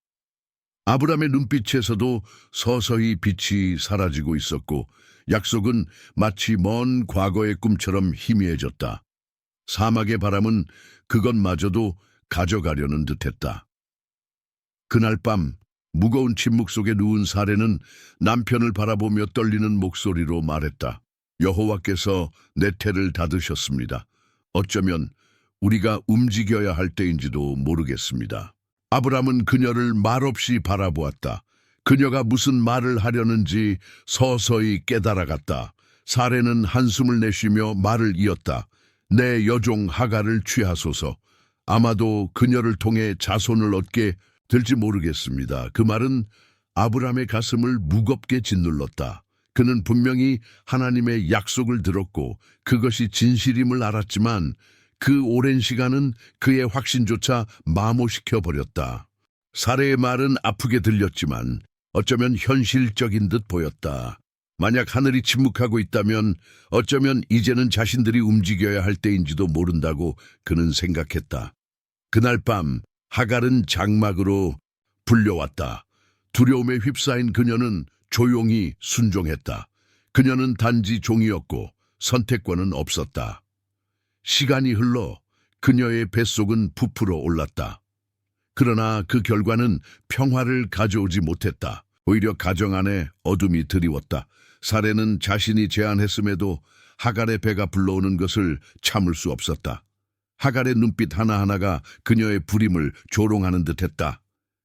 아브람의 눈빛에서도 서서히 빛이 사라지고 있었고 약속은 마치 먼 과거의 꿈처럼 희미해졌다. 사막의 바람은 그것마저도 가져가려는 듯했다. 그날 밤 무거운 침묵 속에 누운 사례는 남편을 바라보며 떨리는 목소리로 말했다. 여호와께서 내 태를 닫으셨습니다. 어쩌면 우리가 움직여야 할 때인지도 모르겠습니다. 아브람은 그녀를 말없이 바라보았다. 그녀가 무슨 말을 하려는지 서서히 깨달아갔다. 사례는 한숨을 내쉬며 말을 이었다. 내 여종 하갈을 취하소서. 아마도 그녀를 통해 자손을 얻게 될지 모르겠습니다. 그 말은 아브람의 가슴을 무겁게 짓눌렀다. 그는 분명히 하나님의 약속을 들었고 그것이 진실임을 알았지만 그 오랜 시간은 그의 확신조차 마모시켜버렸다. 사례의 말은 아프게 들렸지만 어쩌면 현실적인 듯 보였다. 만약 하늘이 침묵하고 있다면 어쩌면 이제는 자신들이 움직여야 할 때인지도 모른다고 그는 생각했다. 그날 밤 하갈은 장막으로 불려왔다. 두려움에 휩싸인 그녀는 조용히 순종했다. 그녀는 단지 종이었고 선택권은 없었다. 시간이 흘러 그녀의 뱃속은 부풀어 올랐다. 그러나 그 결과는 평화를 가져오지 못했다. 오히려 가정 안에 어둠이 드리웠다. 사례는 자신이 제안했음에도 하갈의 배가 불러오는 것을 참을 수 없었다. 하갈의 눈빛 하나하나가 그녀의 불임을 조롱하는 듯했다.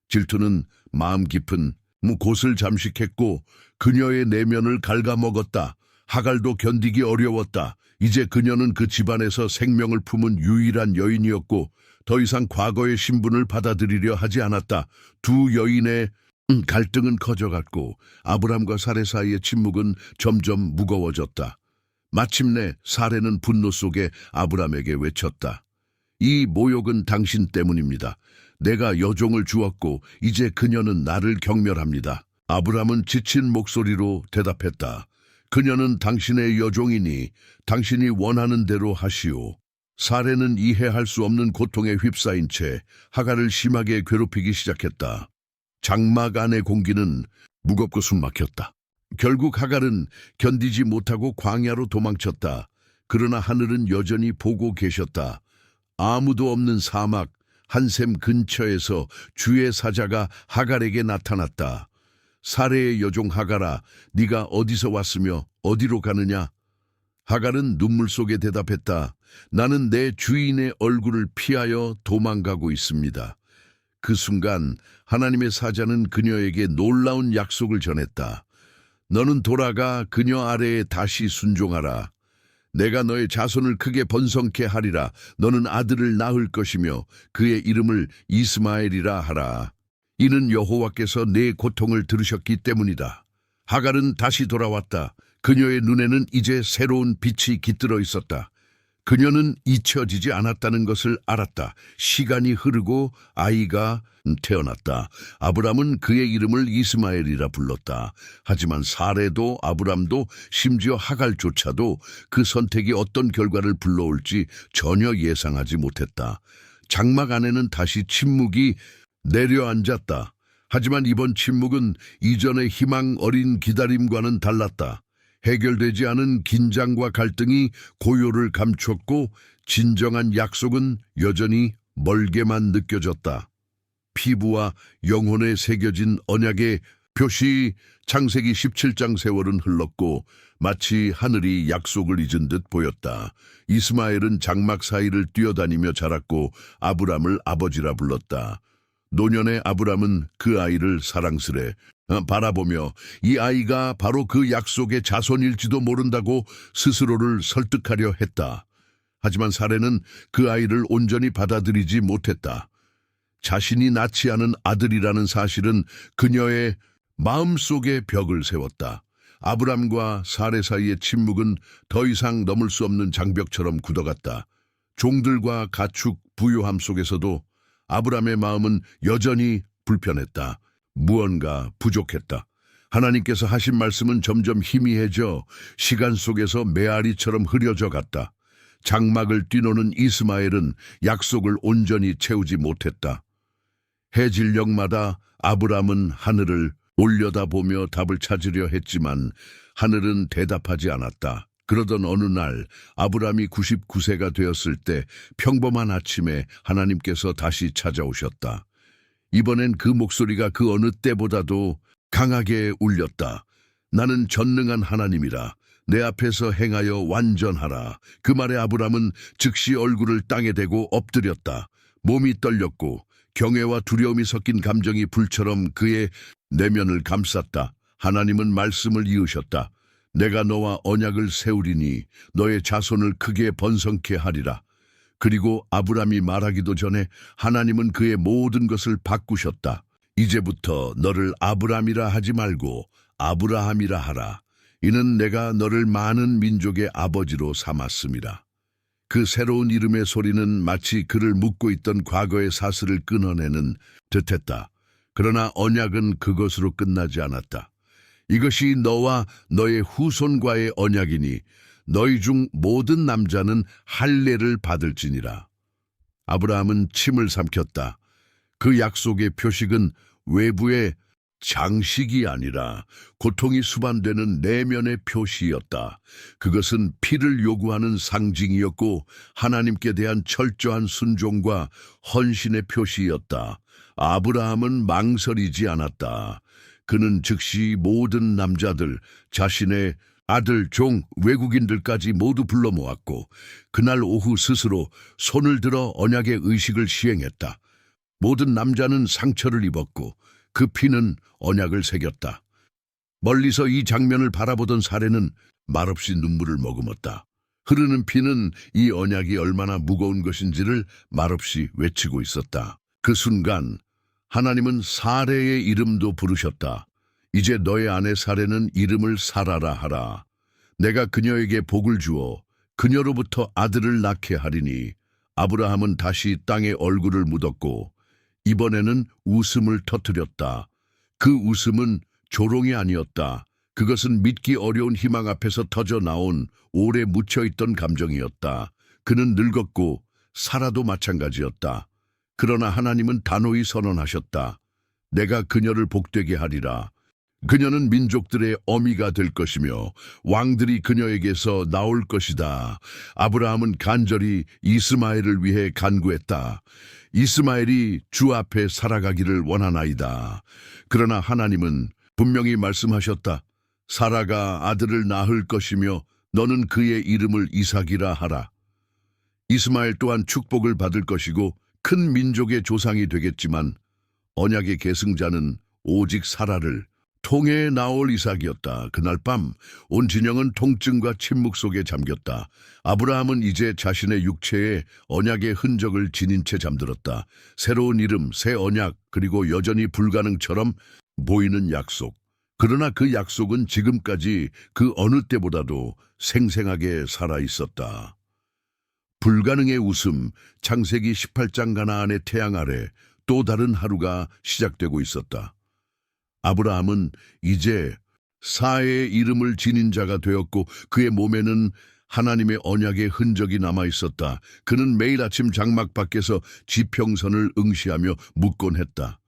질투는 마음 깊은 곳을 잠식했고 그녀의 내면을 갉아먹었다. 하갈도 견디기 어려웠다. 이제 그녀는 그 집안에서 생명을 품은 유일한 여인이었고 더 이상 과거의 신분을 받아들이려 하지 않았다. 두 여인의 갈등은 커져갔고 아브람과 사례 사이의 침묵은 점점 무거워졌다. 마침내 사례는 분노 속에 아브람에게 외쳤다. 이 모욕은 당신 때문입니다. 내가 여종을 주었고 이제 그녀는 나를 경멸합니다. 아브람은 지친 목소리로 대답했다. 그녀는 당신의 여종이니 당신이 원하는 대로 하시오. 사례는 이해할 수 없는 고통에 휩싸인 채 하갈을 심하게 괴롭히기 시작했다. 장막 안의 공기는 무겁고 숨막혔다. 결국 하갈은 견디지 못하고 광야로 도망쳤다. 그러나 하늘은 여전히 보고 계셨다. 아무도 없는 사막 한샘 근처에서 주의 사자가 하갈에게 나타났다. 사례의 여종 하갈아, 네가 어디서 왔으며 어디로 가느냐? 하갈은 눈물 속에 대답했다. 나는 내 주인의 얼굴을 피하여 도망가고 있습니다. 그 순간 하나님의 사자는 그녀에게 놀라운 약속을 전했다. 너는 돌아가 그녀 아래에 다시 순종하라. 내가 너의 자손을 크게 번성케 하리라. 너는 아들을 낳을 것이며 그의 이름을 이스마엘이라 하라. 이는 여호와께서 내 고통을 들으셨기 때문이다. 하갈은 다시 돌아왔다. 그녀의 눈에는 이제 새로운 빛이 깃들어 있었다. 그녀는 잊혀지지 않았다는 것을 알았다. 시간이 흐르고 아이가 태어났다. 아브람은 그의 이름을 이스마엘이라 불렀다. 하지만 사레도 아브람도 심지어 하갈조차도 그 선택이 어떤 결과를 불러올지 전혀 예상하지 못했다. 장막 안에는 다시 침묵이 내려앉았다. 하지만 이번 침묵은 이전의 희망 어린 기다림과는 달랐다. 해결되지 않은 긴장과 갈등이 고요를 감췄고 진정한 약속은 여전히 멀게만 느껴졌다. 피부와 영혼에 새겨진 언약의 표시. 창세기 17장 세월은 흘렀고 마치 하늘이 약속을 잊은 듯 보였다. 이스마엘은 장막 사이를 뛰어다니며 자랐고 아브람을 아버지라 불렀다. 노년의 아브람은 그 아이를 사랑스레 바라보며 이 아이가 바로 그 약속의 자손일지도 모른다고 스스로를 설득하려 했다. 하지만 사레는 그 아이를 온전히 받아들이지 못했다. 자신이 낳지 않은 아들이라는 사실은 그녀의 마음속에 벽을 세웠다. 아브람과 사레 사이의 침묵은 더 이상 넘을 수 없는 장벽처럼 굳어갔다. 종들과 가축, 부요함 속에서도 아브람의 마음은 여전히 불편했다. 무언가 부족했다. 하나님께서 하신 말씀은 점점 희미해져 시간 속에서 메아리처럼 흐려져 갔다. 장막을 뛰노는 이스마엘은 약속을 온전히 채우지 못했다. 해질녘마다 아브람은 하늘을 올려다보며 답을 찾으려 했지만 하늘은 대답하지 않았다. 그러던 어느 날 아브람이 99세가 되었을 때 평범한 아침에 하나님께서 다시 찾아오셨다. 이번엔 그 목소리가 그 어느 때보다도 강하게 울렸다. 나는 전능한 하나님이라. 내 앞에서 행하여 완전하라. 그 말에 아브람은 즉시 얼굴을 땅에 대고 엎드렸다. 몸이 떨렸고 경외와 두려움이 섞인 감정이 불처럼 그의 내면을 감쌌다. 하나님은 말씀을 이으셨다. 내가 너와 언약을 세우리니 너의 자손을 크게 번성케 하리라. 그리고 아브람이 말하기도 전에 하나님은 그의 모든 것을 바꾸셨다. 이제부터 너를 아브람이라 하지 말고 아브라함이라 하라. 이는 내가 너를 많은 민족의 아버지로 삼았음이라. 그 새로운 이름의 소리는 마치 그를 묶고 있던 과거의 사슬을 끊어내는 듯했다. 그러나 언약은 그것으로 끝나지 않았다. 이것이 너와 너의 후손과의 언약이니 너희 중 모든 남자는 할례를 받을지니라. 아브라함은 침을 삼켰다. 그 약속의 표식은 외부의 장식이 아니라 고통이 수반되는 내면의 표시였다. 그것은 피를 요구하는 상징이었고 하나님께 대한 철저한 순종과 헌신의 표시였다. 아브라함은 망설이지 않았다. 그는 즉시 모든 남자들, 자신의 아들, 종, 외국인들까지 모두 불러 모았고 그날 오후 스스로 손을 들어 언약의 의식을 시행했다. 모든 남자는 상처를 입었고 그 피는 언약을 새겼다. 멀리서 이 장면을 바라보던 사레는 말없이 눈물을 머금었다. 흐르는 피는 이 언약이 얼마나 무거운 것인지를 말없이 외치고 있었다. 그 순간 하나님은 사레의 이름도 부르셨다. 이제 너의 아내 사레는 이름을 사라라 하라. 내가 그녀에게 복을 주어 그녀로부터 아들을 낳게 하리니. 아브라함은 다시 땅에 얼굴을 묻었고 이번에는 웃음을 터뜨렸다. 그 웃음은 조롱이 아니었다. 그것은 믿기 어려운 희망 앞에서 터져 나온 오래 묻혀있던 감정이었다. 그는 늙었고 사라도 마찬가지였다. 그러나 하나님은 단호히 선언하셨다. 내가 그녀를 복되게 하리라. 그녀는 민족들의 어미가 될 것이며 왕들이 그녀에게서 나올 것이다. 아브라함은 간절히 이스마엘을 위해 간구했다. 이스마엘이 주 앞에 살아가기를 원하나이다. 그러나 하나님은 분명히 말씀하셨다. 사라가 아들을 낳을 것이며 너는 그의 이름을 이삭이라 하라. 이스마엘 또한 축복을 받을 것이고 큰 민족의 조상이 되겠지만 언약의 계승자는 오직 사라를 통해에 나올 이삭이었다. 그날 밤 온 진영은 통증과 침묵 속에 잠겼다. 아브라함은 이제 자신의 육체에 언약의 흔적을 지닌 채 잠들었다. 새로운 이름, 새 언약, 그리고 여전히 불가능처럼 보이는 약속. 그러나 그 약속은 지금까지 그 어느 때보다도 생생하게 살아있었다. 불가능의 웃음, 창세기 18장 가나안의 태양 아래 또 다른 하루가 시작되고 있었다. 아브라함은 이제 사의 이름을 지닌 자가 되었고 그의 몸에는 하나님의 언약의 흔적이 남아 있었다. 그는 매일 아침 장막 밖에서 지평선을 응시하며 묻곤 했다.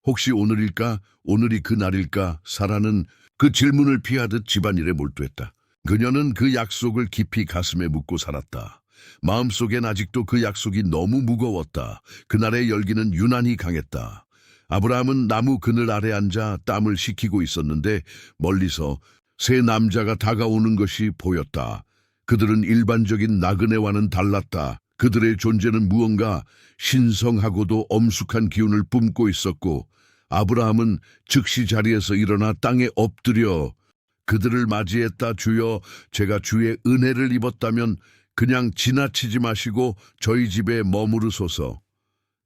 혹시 오늘일까? 오늘이 그 날일까? 사라는 그 질문을 피하듯 집안일에 몰두했다. 그녀는 그 약속을 깊이 가슴에 묻고 살았다. 마음속엔 아직도 그 약속이 너무 무거웠다. 그날의 열기는 유난히 강했다. 아브라함은 나무 그늘 아래 앉아 땀을 식히고 있었는데 멀리서 세 남자가 다가오는 것이 보였다. 그들은 일반적인 나그네와는 달랐다. 그들의 존재는 무언가 신성하고도 엄숙한 기운을 뿜고 있었고 아브라함은 즉시 자리에서 일어나 땅에 엎드려 그들을 맞이했다. 주여, 제가 주의 은혜를 입었다면 그냥 지나치지 마시고 저희 집에 머무르소서.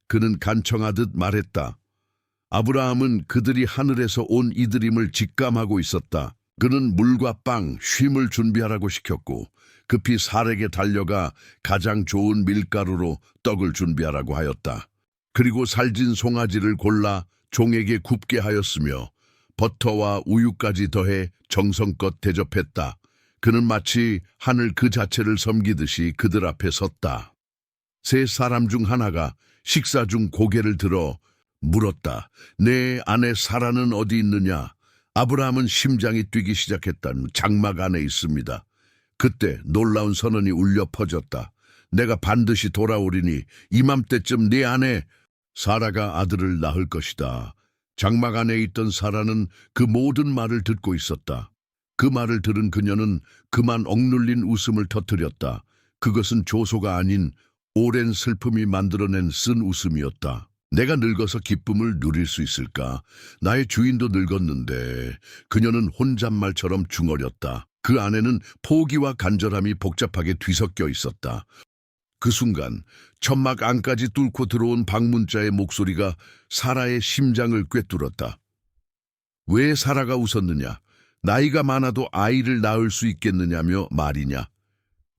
그는 간청하듯 말했다. 아브라함은 그들이 하늘에서 온 이들임을 직감하고 있었다. 그는 물과 빵, 쉼을 준비하라고 시켰고 급히 살에게 달려가 가장 좋은 밀가루로 떡을 준비하라고 하였다. 그리고 살진 송아지를 골라 종에게 굽게 하였으며 버터와 우유까지 더해 정성껏 대접했다. 그는 마치 하늘 그 자체를 섬기듯이 그들 앞에 섰다. 세 사람 중 하나가 식사 중 고개를 들어 물었다. 내 아내 사라는 어디 있느냐? 아브라함은 심장이 뛰기 시작했다. 장막 안에 있습니다. 그때 놀라운 선언이 울려 퍼졌다. 내가 반드시 돌아오리니 이맘때쯤 네 아내 사라가 아들을 낳을 것이다. 장막 안에 있던 사라는 그 모든 말을 듣고 있었다. 그 말을 들은 그녀는 그만 억눌린 웃음을 터뜨렸다. 그것은 조소가 아닌 오랜 슬픔이 만들어낸 쓴 웃음이었다. 내가 늙어서 기쁨을 누릴 수 있을까? 나의 주인도 늙었는데. 그녀는 혼잣말처럼 중얼였다. 그 안에는 포기와 간절함이 복잡하게 뒤섞여 있었다. 그 순간 천막 안까지 뚫고 들어온 방문자의 목소리가 사라의 심장을 꿰뚫었다. 왜 사라가 웃었느냐? 나이가 많아도 아이를 낳을 수 있겠느냐며 말이냐?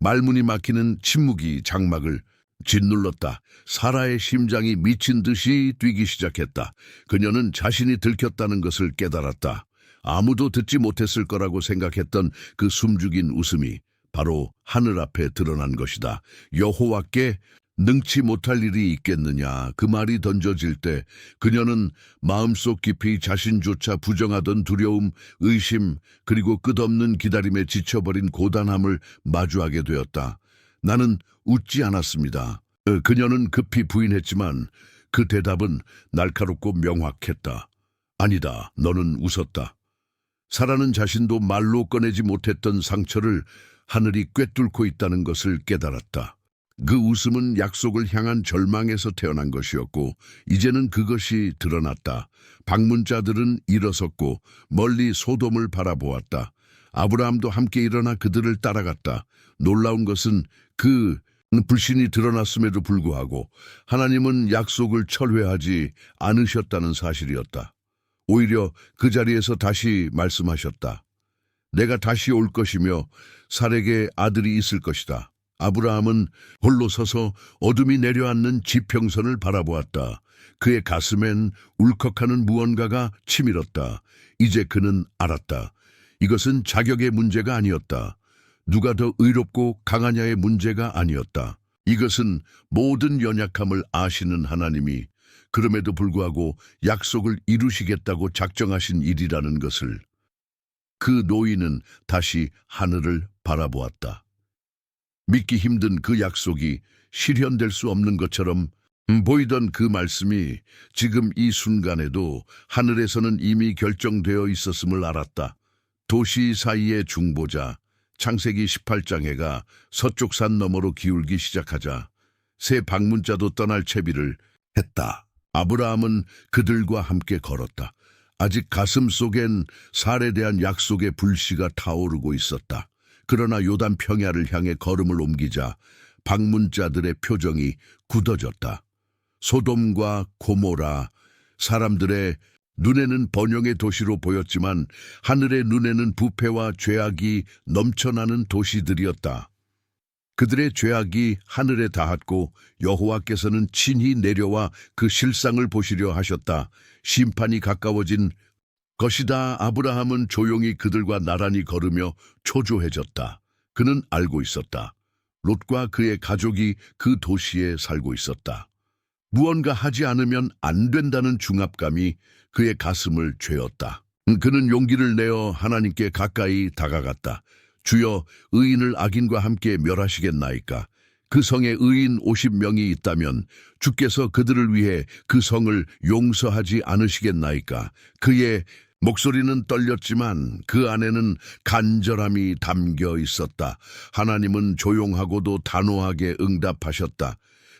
말문이 막히는 침묵이 장막을 짓눌렀다. 사라의 심장이 미친 듯이 뛰기 시작했다. 그녀는 자신이 들켰다는 것을 깨달았다. 아무도 듣지 못했을 거라고 생각했던 그 숨죽인 웃음이 바로 하늘 앞에 드러난 것이다. 여호와께 능치 못할 일이 있겠느냐? 그 말이 던져질 때 그녀는 마음속 깊이 자신조차 부정하던 두려움, 의심, 그리고 끝없는 기다림에 지쳐버린 고단함을 마주하게 되었다. 나는 웃지 않았습니다. 그녀는 급히 부인했지만 그 대답은 날카롭고 명확했다. 아니다, 너는 웃었다. 사라는 자신도 말로 꺼내지 못했던 상처를 하늘이 꿰뚫고 있다는 것을 깨달았다. 그 웃음은 약속을 향한 절망에서 태어난 것이었고 이제는 그것이 드러났다. 방문자들은 일어섰고 멀리 소돔을 바라보았다. 아브라함도 함께 일어나 그들을 따라갔다. 놀라운 것은 그 불신이 드러났음에도 불구하고 하나님은 약속을 철회하지 않으셨다는 사실이었다. 오히려 그 자리에서 다시 말씀하셨다. 내가 다시 올 것이며 살에게 아들이 있을 것이다. 아브라함은 홀로 서서 어둠이 내려앉는 지평선을 바라보았다. 그의 가슴엔 울컥하는 무언가가 치밀었다. 이제 그는 알았다. 이것은 자격의 문제가 아니었다. 누가 더 의롭고 강하냐의 문제가 아니었다. 이것은 모든 연약함을 아시는 하나님이 그럼에도 불구하고 약속을 이루시겠다고 작정하신 일이라는 것을. 그 노인은 다시 하늘을 바라보았다. 믿기 힘든 그 약속이 실현될 수 없는 것처럼 보이던 그 말씀이 지금 이 순간에도 하늘에서는 이미 결정되어 있었음을 알았다. 도시 사이의 중보자, 창세기 18장 해가 서쪽 산 너머로 기울기 시작하자 새 방문자도 떠날 채비를 했다. 아브라함은 그들과 함께 걸었다. 아직 가슴 속엔 살에 대한 약속의 불씨가 타오르고 있었다. 그러나 요단 평야를 향해 걸음을 옮기자 방문자들의 표정이 굳어졌다. 소돔과 고모라, 사람들의 눈에는 번영의 도시로 보였지만 하늘의 눈에는 부패와 죄악이 넘쳐나는 도시들이었다. 그들의 죄악이 하늘에 닿았고 여호와께서는 친히 내려와 그 실상을 보시려 하셨다. 심판이 가까워진 것이다. 아브라함은 조용히 그들과 나란히 걸으며 초조해졌다. 그는 알고 있었다. 롯과 그의 가족이 그 도시에 살고 있었다. 무언가 하지 않으면 안 된다는 중압감이 그의 가슴을 죄었다. 그는 용기를 내어 하나님께 가까이 다가갔다. 주여, 의인을 악인과 함께 멸하시겠나이까? 그 성에 의인 50명이 있다면 주께서 그들을 위해 그 성을 용서하지 않으시겠나이까? 그의 목소리는 떨렸지만 그 안에는 간절함이 담겨 있었다. 하나님은 조용하고도 단호하게 응답하셨다.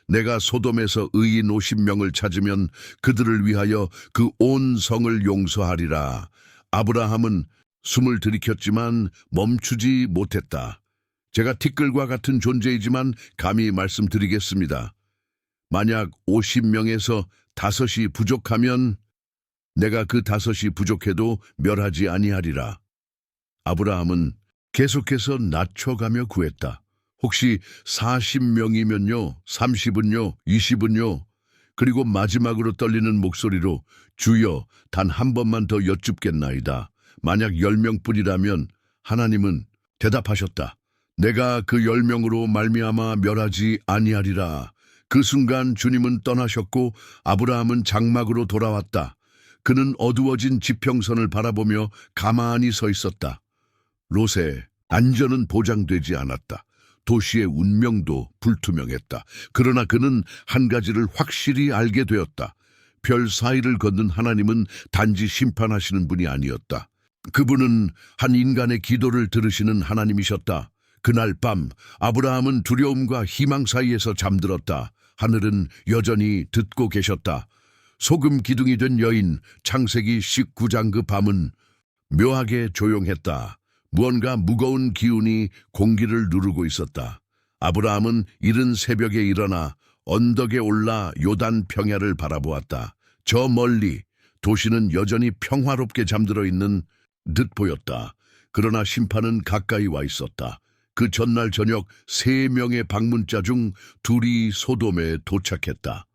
내가 소돔에서 의인 50명을 찾으면 그들을 위하여 그 온 성을 용서하리라. 아브라함은 숨을 들이켰지만 멈추지 못했다. 제가 티끌과 같은 존재이지만 감히 말씀드리겠습니다. 만약 50명에서 5이 부족하면 내가 그 5이 부족해도 멸하지 아니하리라. 아브라함은 계속해서 낮춰가며 구했다. 혹시 40명이면요, 30은요, 20은요? 그리고 마지막으로 떨리는 목소리로 주여, 단 한 번만 더 여쭙겠나이다. 만약 10명뿐이라면 하나님은 대답하셨다. 내가 그 10명으로 말미암아 멸하지 아니하리라. 그 순간 주님은 떠나셨고 아브라함은 장막으로 돌아왔다. 그는 어두워진 지평선을 바라보며 가만히 서 있었다. 롯의 안전은 보장되지 않았다. 도시의 운명도 불투명했다. 그러나 그는 한 가지를 확실히 알게 되었다. 별 사이를 걷는 하나님은 단지 심판하시는 분이 아니었다. 그분은 한 인간의 기도를 들으시는 하나님이셨다. 그날 밤 아브라함은 두려움과 희망 사이에서 잠들었다. 하늘은 여전히 듣고 계셨다. 소금 기둥이 된 여인, 창세기 19장 그 밤은 묘하게 조용했다. 무언가 무거운 기운이 공기를 누르고 있었다. 아브라함은 이른 새벽에 일어나 언덕에 올라 요단 평야를 바라보았다. 저 멀리 도시는 여전히 평화롭게 잠들어 있는 듯 보였다. 그러나 심판은 가까이 와 있었다. 그 전날 저녁 3명의 방문자 중 2이 소돔에 도착했다.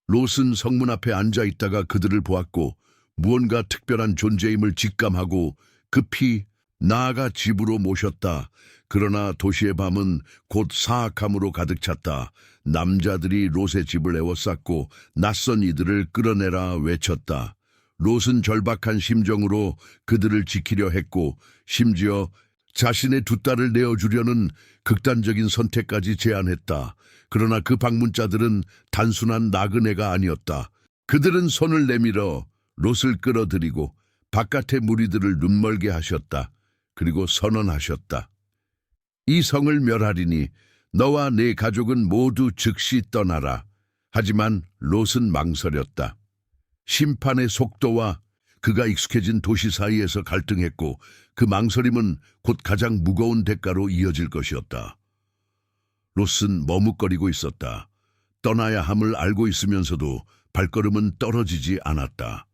롯은 성문 앞에 앉아 있다가 그들을 보았고 무언가 특별한 존재임을 직감하고 급히 나아가 집으로 모셨다. 그러나 도시의 밤은 곧 사악함으로 가득 찼다. 남자들이 롯의 집을 에워쌌고 낯선 이들을 끌어내라 외쳤다. 롯은 절박한 심정으로 그들을 지키려 했고 심지어 자신의 2딸을 내어주려는 극단적인 선택까지 제안했다. 그러나 그 방문자들은 단순한 나그네가 아니었다. 그들은 손을 내밀어 롯을 끌어들이고 바깥의 무리들을 눈멀게 하셨다. 그리고 선언하셨다. 이 성을 멸하리니 너와 네 가족은 모두 즉시 떠나라. 하지만 롯은 망설였다. 심판의 속도와 그가 익숙해진 도시 사이에서 갈등했고 그 망설임은 곧 가장 무거운 대가로 이어질 것이었다. 롯은 머뭇거리고 있었다. 떠나야 함을 알고 있으면서도 발걸음은 떨어지지 않았다.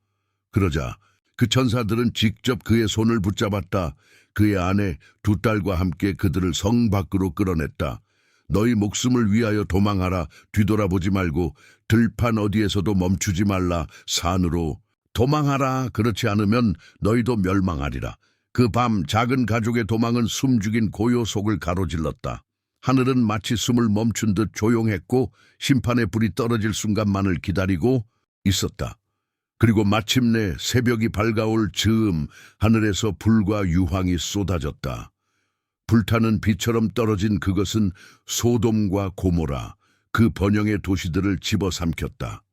그러자 그 천사들은 직접 그의 손을 붙잡았다. 그의 아내 2딸과 함께 그들을 성 밖으로 끌어냈다. 너희 목숨을 위하여 도망하라. 뒤돌아보지 말고 들판 어디에서도 멈추지 말라. 산으로 도망하라. 그렇지 않으면 너희도 멸망하리라. 그 밤 작은 가족의 도망은 숨죽인 고요 속을 가로질렀다. 하늘은 마치 숨을 멈춘 듯 조용했고 심판의 불이 떨어질 순간만을 기다리고 있었다. 그리고 마침내 새벽이 밝아올 즈음 하늘에서 불과 유황이 쏟아졌다. 불타는 비처럼 떨어진 그것은 소돔과 고모라, 그 번영의 도시들을 집어삼켰다.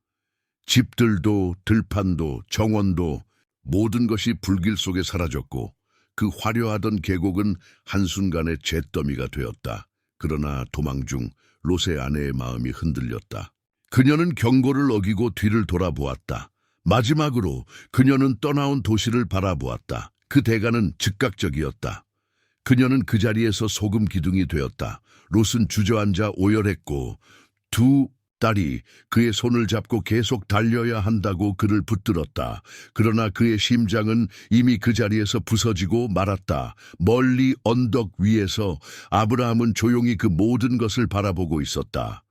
집들도 들판도 정원도 모든 것이 불길 속에 사라졌고 그 화려하던 계곡은 한순간에 잿더미가 되었다. 그러나 도망 중 롯의 아내의 마음이 흔들렸다. 그녀는 경고를 어기고 뒤를 돌아보았다. 마지막으로 그녀는 떠나온 도시를 바라보았다. 그 대가는 즉각적이었다. 그녀는 그 자리에서 소금 기둥이 되었다. 롯은 주저앉아 오열했고 두 딸이 그의 손을 잡고 계속 달려야 한다고 그를 붙들었다. 그러나 그의 심장은 이미 그 자리에서 부서지고 말았다. 멀리 언덕 위에서 아브라함은 조용히 그 모든 것을 바라보고 있었다.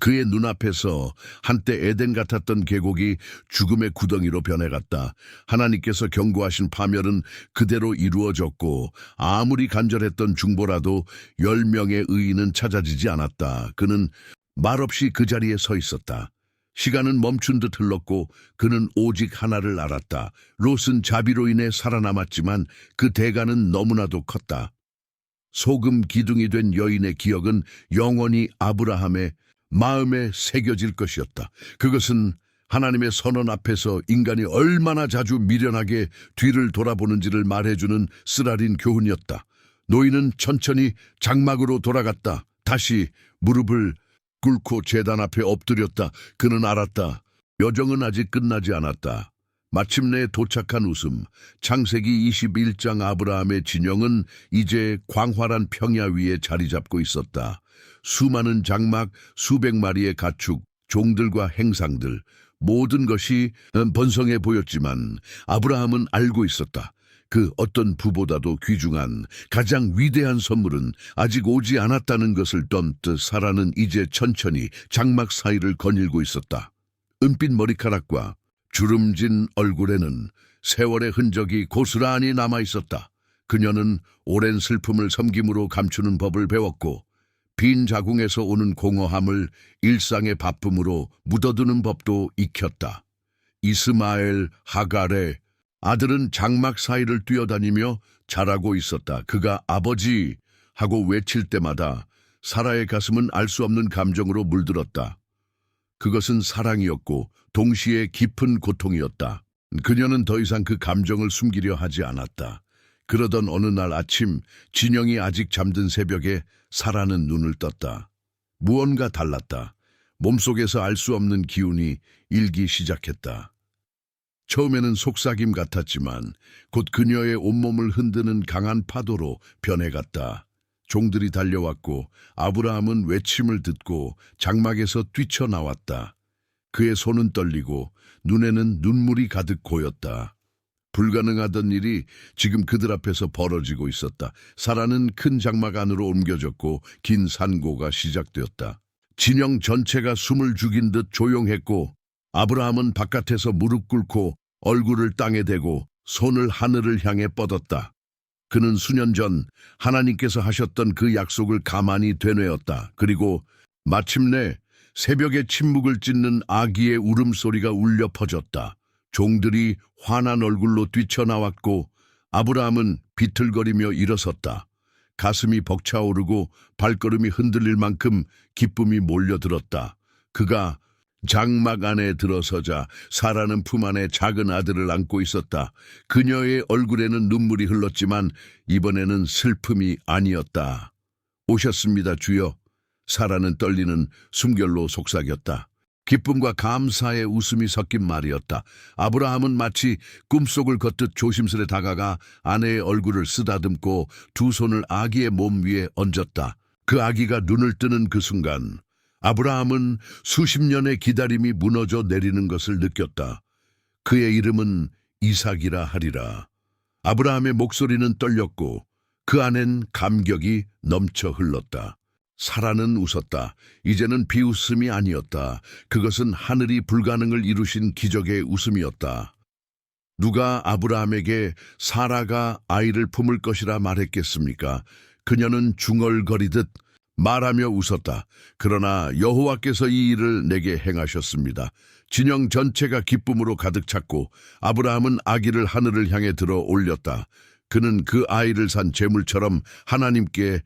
그의 눈앞에서 한때 에덴 같았던 계곡이 죽음의 구덩이로 변해갔다. 하나님께서 경고하신 파멸은 그대로 이루어졌고 아무리 간절했던 중보라도 10명의 의인은 찾아지지 않았다. 그는 말없이 그 자리에 서 있었다. 시간은 멈춘 듯 흘렀고 그는 오직 하나를 알았다. 롯은 자비로 인해 살아남았지만 그 대가는 너무나도 컸다. 소금 기둥이 된 여인의 기억은 영원히 아브라함의 마음에 새겨질 것이었다. 그것은 하나님의 선언 앞에서 인간이 얼마나 자주 미련하게 뒤를 돌아보는지를 말해주는 쓰라린 교훈이었다. 노인은 천천히 장막으로 돌아갔다. 다시 무릎을 꿇고 제단 앞에 엎드렸다. 그는 알았다. 여정은 아직 끝나지 않았다. 마침내 도착한 웃음. 창세기 21장 아브라함의 진영은 이제 광활한 평야 위에 자리 잡고 있었다. 수많은 장막, 수백 마리의 가축, 종들과 행상들, 모든 것이 번성해 보였지만 아브라함은 알고 있었다. 그 어떤 부보다도 귀중한 가장 위대한 선물은 아직 오지 않았다는 것을 덤뜻 사라는 이제 천천히 장막 사이를 거닐고 있었다. 은빛 머리카락과 주름진 얼굴에는 세월의 흔적이 고스란히 남아 있었다. 그녀는 오랜 슬픔을 섬김으로 감추는 법을 배웠고 빈 자궁에서 오는 공허함을 일상의 바쁨으로 묻어두는 법도 익혔다. 이스마엘 하갈의 아들은 장막 사이를 뛰어다니며 자라고 있었다. 그가 아버지 하고 외칠 때마다 사라의 가슴은 알 수 없는 감정으로 물들었다. 그것은 사랑이었고 동시에 깊은 고통이었다. 그녀는 더 이상 그 감정을 숨기려 하지 않았다. 그러던 어느 날 아침 진영이 아직 잠든 새벽에 사라는 눈을 떴다. 무언가 달랐다. 몸속에서 알 수 없는 기운이 일기 시작했다. 처음에는 속삭임 같았지만 곧 그녀의 온몸을 흔드는 강한 파도로 변해갔다. 종들이 달려왔고 아브라함은 외침을 듣고 장막에서 뛰쳐나왔다. 그의 손은 떨리고 눈에는 눈물이 가득 고였다. 불가능하던 일이 지금 그들 앞에서 벌어지고 있었다. 사라는 큰 장막 안으로 옮겨졌고 긴 산고가 시작되었다. 진영 전체가 숨을 죽인 듯 조용했고 아브라함은 바깥에서 무릎 꿇고 얼굴을 땅에 대고 손을 하늘을 향해 뻗었다. 그는 수년 전 하나님께서 하셨던 그 약속을 가만히 되뇌었다. 그리고 마침내 새벽에 침묵을 찢는 아기의 울음소리가 울려 퍼졌다. 종들이 환한 얼굴로 뛰쳐나왔고 아브라함은 비틀거리며 일어섰다. 가슴이 벅차오르고 발걸음이 흔들릴 만큼 기쁨이 몰려들었다. 그가 장막 안에 들어서자 사라는 품 안에 작은 아들을 안고 있었다. 그녀의 얼굴에는 눈물이 흘렀지만 이번에는 슬픔이 아니었다. 오셨습니다, 주여. 사라는 떨리는 숨결로 속삭였다. 기쁨과 감사의 웃음이 섞인 말이었다. 아브라함은 마치 꿈속을 걷듯 조심스레 다가가 아내의 얼굴을 쓰다듬고 두 손을 아기의 몸 위에 얹었다. 그 아기가 눈을 뜨는 그 순간 아브라함은 수십 년의 기다림이 무너져 내리는 것을 느꼈다. 그의 이름은 이삭이라 하리라. 아브라함의 목소리는 떨렸고 그 안엔 감격이 넘쳐 흘렀다. 사라는 웃었다. 이제는 비웃음이 아니었다. 그것은 하늘이 불가능을 이루신 기적의 웃음이었다. 누가 아브라함에게 사라가 아이를 품을 것이라 말했겠습니까? 그녀는 중얼거리듯 말하며 웃었다. 그러나 여호와께서 이 일을 내게 행하셨습니다. 진영 전체가 기쁨으로 가득 찼고 아브라함은 아기를 하늘을 향해 들어 올렸다. 그는 그 아이를 산 제물처럼 하나님께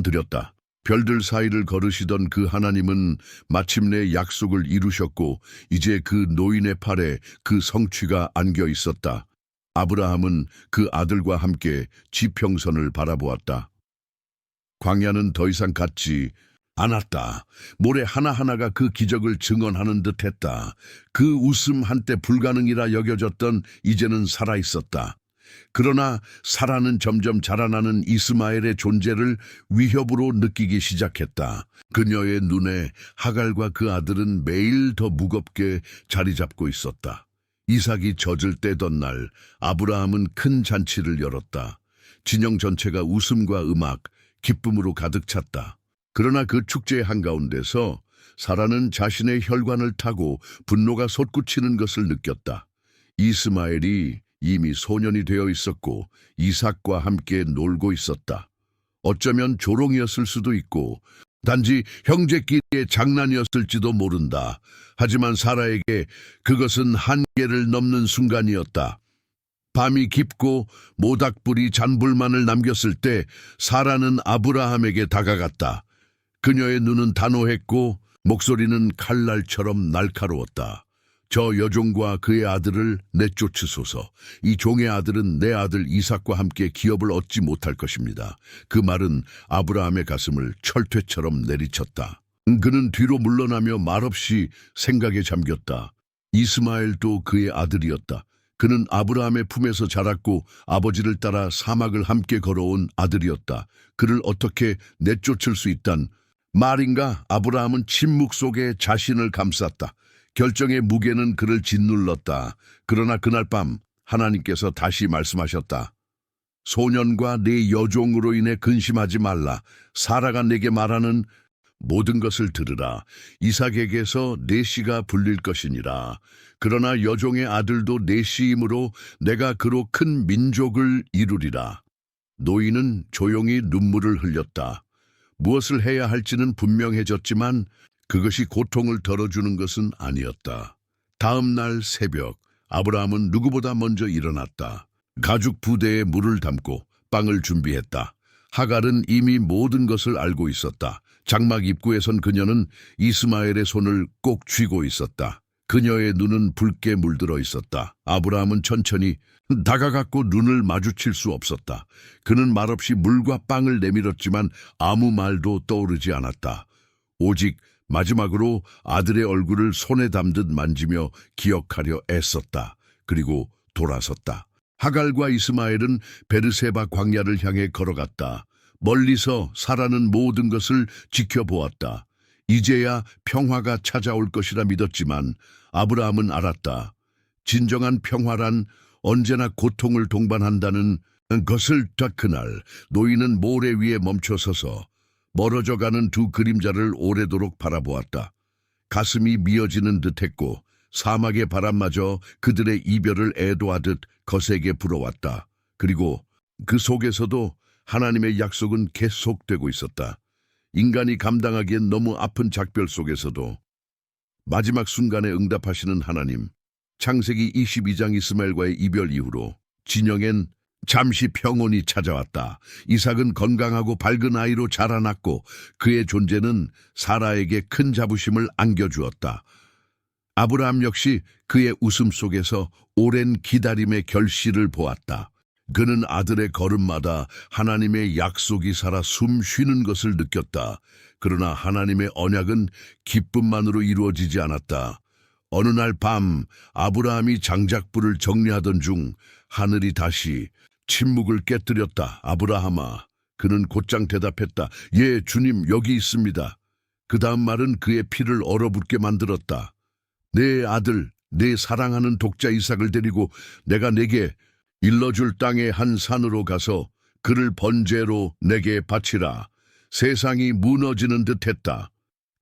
드렸다. 별들 사이를 걸으시던 그 하나님은 마침내 약속을 이루셨고 이제 그 노인의 팔에 그 성취가 안겨 있었다. 아브라함은 그 아들과 함께 지평선을 바라보았다. 광야는 더 이상 같지 않았다. 모래 하나하나가 그 기적을 증언하는 듯했다. 그 웃음 한때 불가능이라 여겨졌던 이제는 살아있었다. 그러나 사라는 점점 자라나는 이스마엘의 존재를 위협으로 느끼기 시작했다. 그녀의 눈에 하갈과 그 아들은 매일 더 무겁게 자리 잡고 있었다. 이삭이 젖을 떼던 날 아브라함은 큰 잔치를 열었다. 진영 전체가 웃음과 음악, 기쁨으로 가득 찼다. 그러나 그 축제의 한가운데서 사라는 자신의 혈관을 타고 분노가 솟구치는 것을 느꼈다. 이스마엘이 이미 소년이 되어 있었고 이삭과 함께 놀고 있었다. 어쩌면 조롱이었을 수도 있고 단지 형제끼리의 장난이었을지도 모른다. 하지만 사라에게 그것은 한계를 넘는 순간이었다. 밤이 깊고 모닥불이 잔불만을 남겼을 때 사라는 아브라함에게 다가갔다. 그녀의 눈은 단호했고 목소리는 칼날처럼 날카로웠다. 저 여종과 그의 아들을 내쫓으소서. 이 종의 아들은 내 아들 이삭과 함께 기업을 얻지 못할 것입니다. 그 말은 아브라함의 가슴을 철퇴처럼 내리쳤다. 그는 뒤로 물러나며 말없이 생각에 잠겼다. 이스마엘도 그의 아들이었다. 그는 아브라함의 품에서 자랐고 아버지를 따라 사막을 함께 걸어온 아들이었다. 그를 어떻게 내쫓을 수 있단 말인가? 아브라함은 침묵 속에 자신을 감쌌다. 결정의 무게는 그를 짓눌렀다. 그러나 그날 밤 하나님께서 다시 말씀하셨다. 소년과 네 여종으로 인해 근심하지 말라. 사라가 내게 말하는 모든 것을 들으라. 이삭에게서 네 씨가 불릴 것이니라. 그러나 여종의 아들도 네 씨이므로 내가 그로 큰 민족을 이루리라. 노인은 조용히 눈물을 흘렸다. 무엇을 해야 할지는 분명해졌지만 그것이 고통을 덜어주는 것은 아니었다. 다음 날 새벽 아브라함은 누구보다 먼저 일어났다. 가죽 부대에 물을 담고 빵을 준비했다. 하갈은 이미 모든 것을 알고 있었다. 장막 입구에 선 그녀는 이스마엘의 손을 꼭 쥐고 있었다. 그녀의 눈은 붉게 물들어 있었다. 아브라함은 천천히 다가갔고 눈을 마주칠 수 없었다. 그는 말없이 물과 빵을 내밀었지만 아무 말도 떠오르지 않았다. 오직 마지막으로 아들의 얼굴을 손에 담듯 만지며 기억하려 애썼다. 그리고 돌아섰다. 하갈과 이스마엘은 베르세바 광야를 향해 걸어갔다. 멀리서 사라는 모든 것을 지켜보았다. 이제야 평화가 찾아올 것이라 믿었지만 아브라함은 알았다. 진정한 평화란 언제나 고통을 동반한다는 것을. 딱 그날 노인은 모래 위에 멈춰서서 멀어져가는 두 그림자를 오래도록 바라보았다. 가슴이 미어지는 듯했고 사막의 바람마저 그들의 이별을 애도하듯 거세게 불어왔다. 그리고 그 속에서도 하나님의 약속은 계속되고 있었다. 인간이 감당하기엔 너무 아픈 작별 속에서도 마지막 순간에 응답하시는 하나님. 창세기 22장 이스마엘과의 이별 이후로 진영엔 잠시 평온이 찾아왔다. 이삭은 건강하고 밝은 아이로 자라났고 그의 존재는 사라에게 큰 자부심을 안겨주었다. 아브라함 역시 그의 웃음 속에서 오랜 기다림의 결실을 보았다. 그는 아들의 걸음마다 하나님의 약속이 살아 숨 쉬는 것을 느꼈다. 그러나 하나님의 언약은 기쁨만으로 이루어지지 않았다. 어느 날 밤 아브라함이 장작불을 정리하던 중 하늘이 다시 침묵을 깨뜨렸다. 아브라함아. 그는 곧장 대답했다. 예, 주님, 여기 있습니다. 그 다음 말은 그의 피를 얼어붙게 만들었다. 내 아들, 내 사랑하는 독자 이삭을 데리고 내가 내게 일러줄 땅의 한 산으로 가서 그를 번제로 내게 바치라. 세상이 무너지는 듯했다.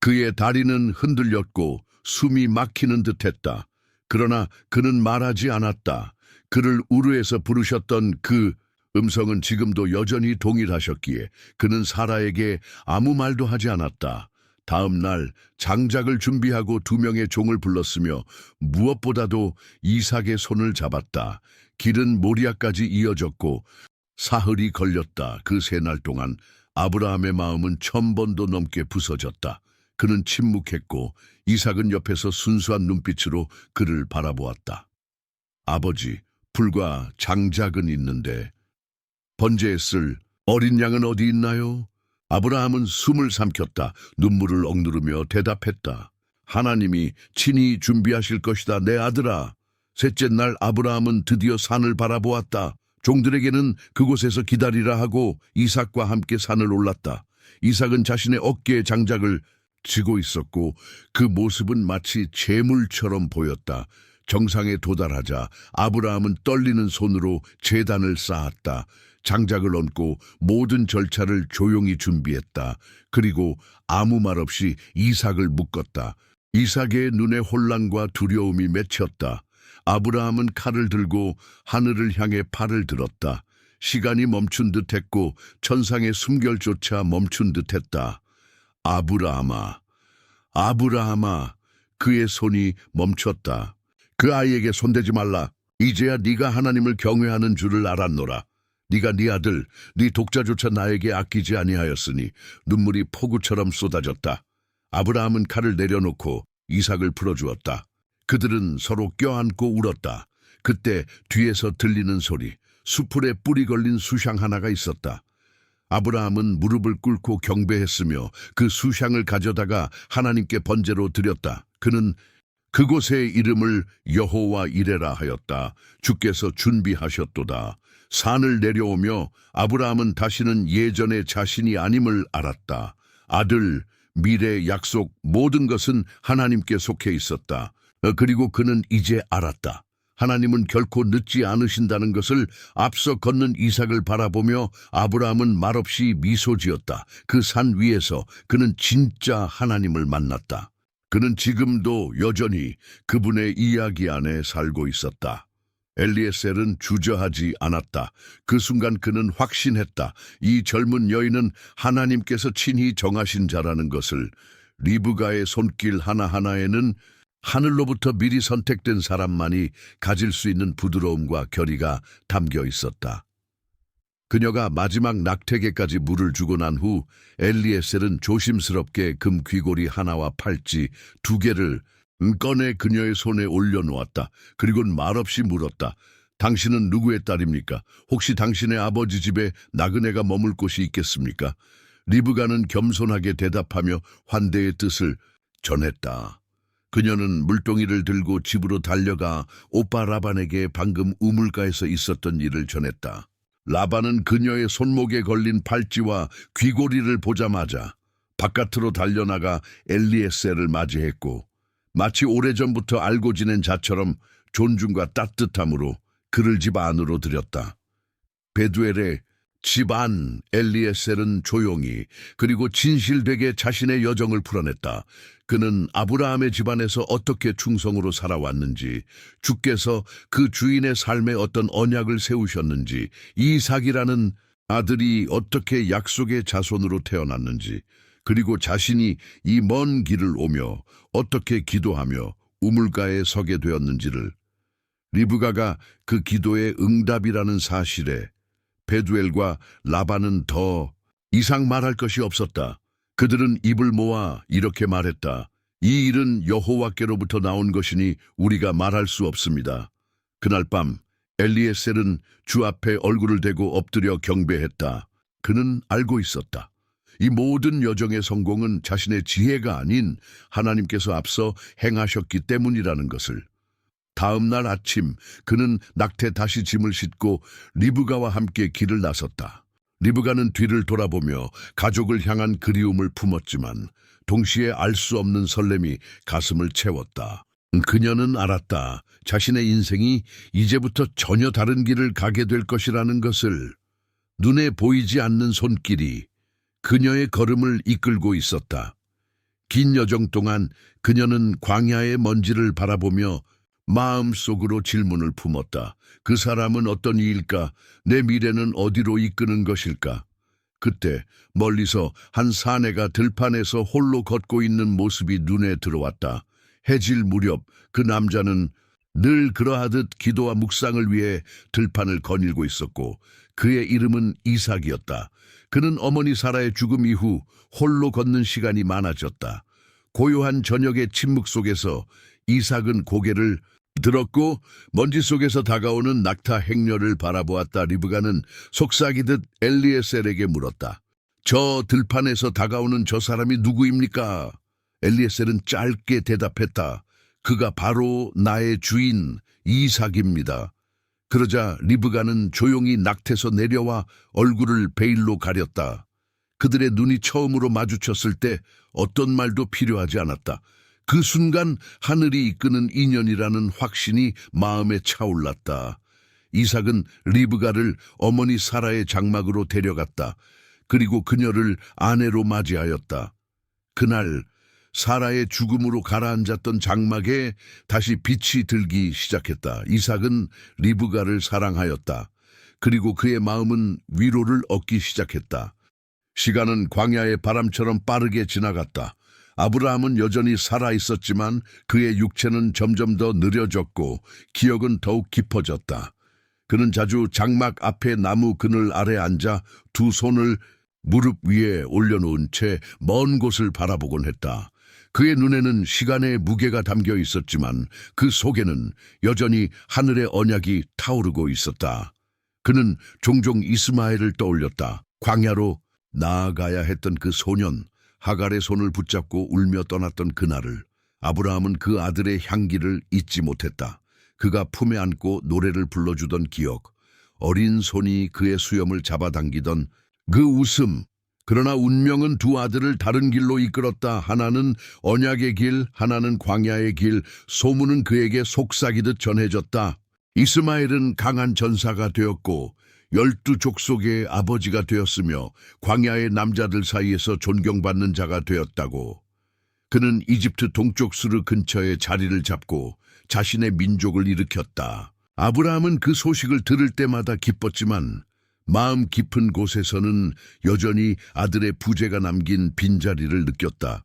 그의 다리는 흔들렸고 숨이 막히는 듯했다. 그러나 그는 말하지 않았다. 그를 우르에서 부르셨던 그 음성은 지금도 여전히 동일하셨기에 그는 사라에게 아무 말도 하지 않았다. 다음 날 장작을 준비하고 두 명의 종을 불렀으며 무엇보다도 이삭의 손을 잡았다. 길은 모리아까지 이어졌고 사흘이 걸렸다. 그 세 날 동안 아브라함의 마음은 1000번도 넘게 부서졌다. 그는 침묵했고 이삭은 옆에서 순수한 눈빛으로 그를 바라보았다. 아버지, 불과 장작은 있는데 번제에 쓸 어린 양은 어디 있나요? 아브라함은 숨을 삼켰다. 눈물을 억누르며 대답했다. 하나님이 친히 준비하실 것이다, 내 아들아. 셋째 날 아브라함은 드디어 산을 바라보았다. 종들에게는 그곳에서 기다리라 하고 이삭과 함께 산을 올랐다. 이삭은 자신의 어깨에 장작을 쥐고 있었고 그 모습은 마치 재물처럼 보였다. 정상에 도달하자 아브라함은 떨리는 손으로 제단을 쌓았다. 장작을 얹고 모든 절차를 조용히 준비했다. 그리고 아무 말 없이 이삭을 묶었다. 이삭의 눈에 혼란과 두려움이 맺혔다. 아브라함은 칼을 들고 하늘을 향해 팔을 들었다. 시간이 멈춘 듯했고 천상의 숨결조차 멈춘 듯했다. 아브라함아, 아브라함아, 그의 손이 멈췄다. 그 아이에게 손대지 말라. 이제야 네가 하나님을 경외하는 줄을 알았노라. 네가 네 아들, 네 독자조차 나에게 아끼지 아니하였으니 눈물이 폭우처럼 쏟아졌다. 아브라함은 칼을 내려놓고 이삭을 풀어주었다. 그들은 서로 껴안고 울었다. 그때 뒤에서 들리는 소리, 수풀에 뿔이 걸린 수향 하나가 있었다. 아브라함은 무릎을 꿇고 경배했으며 그 수향을 가져다가 하나님께 번제로 드렸다. 그는 그곳의 이름을 여호와 이레라 하였다. 주께서 준비하셨도다. 산을 내려오며 아브라함은 다시는 예전의 자신이 아님을 알았다. 아들, 미래, 약속, 모든 것은 하나님께 속해 있었다. 그리고 그는 이제 알았다. 하나님은 결코 늦지 않으신다는 것을. 앞서 걷는 이삭을 바라보며 아브라함은 말없이 미소 지었다. 그 산 위에서 그는 진짜 하나님을 만났다. 그는 지금도 여전히 그분의 이야기 안에 살고 있었다. 엘리에셀은 주저하지 않았다. 그 순간 그는 확신했다. 이 젊은 여인은 하나님께서 친히 정하신 자라는 것을. 리브가의 손길 하나하나에는 하늘로부터 미리 선택된 사람만이 가질 수 있는 부드러움과 결의가 담겨 있었다. 그녀가 마지막 낙태계까지 물을 주고 난 후 엘리에셀은 조심스럽게 금 귀고리 하나와 팔찌 2개를 꺼내 그녀의 손에 올려놓았다. 그리고는 말없이 물었다. 당신은 누구의 딸입니까? 혹시 당신의 아버지 집에 나그네가 머물 곳이 있겠습니까? 리브가는 겸손하게 대답하며 환대의 뜻을 전했다. 그녀는 물동이를 들고 집으로 달려가 오빠 라반에게 방금 우물가에서 있었던 일을 전했다. 라반은 그녀의 손목에 걸린 팔찌와 귀고리를 보자마자 바깥으로 달려나가 엘리에셀을 맞이했고 마치 오래전부터 알고 지낸 자처럼 존중과 따뜻함으로 그를 집 안으로 들였다. 베두엘의 집 안 엘리에셀은 조용히 그리고 진실되게 자신의 여정을 풀어냈다. 그는 아브라함의 집안에서 어떻게 충성으로 살아왔는지, 주께서 그 주인의 삶에 어떤 언약을 세우셨는지, 이삭이라는 아들이 어떻게 약속의 자손으로 태어났는지, 그리고 자신이 이 먼 길을 오며 어떻게 기도하며 우물가에 서게 되었는지를. 리브가가 그 기도의 응답이라는 사실에 베두엘과 라반은 더 이상 말할 것이 없었다. 그들은 입을 모아 이렇게 말했다. 이 일은 여호와께로부터 나온 것이니 우리가 말할 수 없습니다. 그날 밤 엘리에셀은 주 앞에 얼굴을 대고 엎드려 경배했다. 그는 알고 있었다. 이 모든 여정의 성공은 자신의 지혜가 아닌 하나님께서 앞서 행하셨기 때문이라는 것을. 다음 날 아침 그는 낙태 다시 짐을 싣고 리브가와 함께 길을 나섰다. 리브가는 뒤를 돌아보며 가족을 향한 그리움을 품었지만 동시에 알 수 없는 설렘이 가슴을 채웠다. 그녀는 알았다. 자신의 인생이 이제부터 전혀 다른 길을 가게 될 것이라는 것을. 눈에 보이지 않는 손길이 그녀의 걸음을 이끌고 있었다. 긴 여정 동안 그녀는 광야의 먼지를 바라보며 마음속으로 질문을 품었다. 그 사람은 어떤 이일까? 내 미래는 어디로 이끄는 것일까? 그때 멀리서 한 사내가 들판에서 홀로 걷고 있는 모습이 눈에 들어왔다. 해질 무렵 그 남자는 늘 그러하듯 기도와 묵상을 위해 들판을 거닐고 있었고 그의 이름은 이삭이었다. 그는 어머니 사라의 죽음 이후 홀로 걷는 시간이 많아졌다. 고요한 저녁의 침묵 속에서 이삭은 고개를 들었고 먼지 속에서 다가오는 낙타 행렬을 바라보았다. 리브가는 속삭이듯 엘리에셀에게 물었다. 저 들판에서 다가오는 저 사람이 누구입니까? 엘리에셀은 짧게 대답했다. 그가 바로 나의 주인 이삭입니다. 그러자 리브가는 조용히 낙태서 내려와 얼굴을 베일로 가렸다. 그들의 눈이 처음으로 마주쳤을 때 어떤 말도 필요하지 않았다. 그 순간 하늘이 이끄는 인연이라는 확신이 마음에 차올랐다. 이삭은 리브가를 어머니 사라의 장막으로 데려갔다. 그리고 그녀를 아내로 맞이하였다. 그날 사라의 죽음으로 가라앉았던 장막에 다시 빛이 들기 시작했다. 이삭은 리브가를 사랑하였다. 그리고 그의 마음은 위로를 얻기 시작했다. 시간은 광야의 바람처럼 빠르게 지나갔다. 아브라함은 여전히 살아있었지만 그의 육체는 점점 더 느려졌고 기억은 더욱 깊어졌다. 그는 자주 장막 앞에 나무 그늘 아래 앉아 두 손을 무릎 위에 올려놓은 채 먼 곳을 바라보곤 했다. 그의 눈에는 시간의 무게가 담겨 있었지만 그 속에는 여전히 하늘의 언약이 타오르고 있었다. 그는 종종 이스마엘을 떠올렸다. 광야로 나아가야 했던 그 소년, 하갈의 손을 붙잡고 울며 떠났던 그날을. 아브라함은 그 아들의 향기를 잊지 못했다. 그가 품에 안고 노래를 불러주던 기억, 어린 손이 그의 수염을 잡아당기던 그 웃음. 그러나 운명은 두 아들을 다른 길로 이끌었다. 하나는 언약의 길, 하나는 광야의 길. 소문은 그에게 속삭이듯 전해졌다. 이스마엘은 강한 전사가 되었고 12 족속의 아버지가 되었으며 광야의 남자들 사이에서 존경받는 자가 되었다고. 그는 이집트 동쪽 수르 근처에 자리를 잡고 자신의 민족을 일으켰다. 아브라함은 그 소식을 들을 때마다 기뻤지만 마음 깊은 곳에서는 여전히 아들의 부재가 남긴 빈자리를 느꼈다.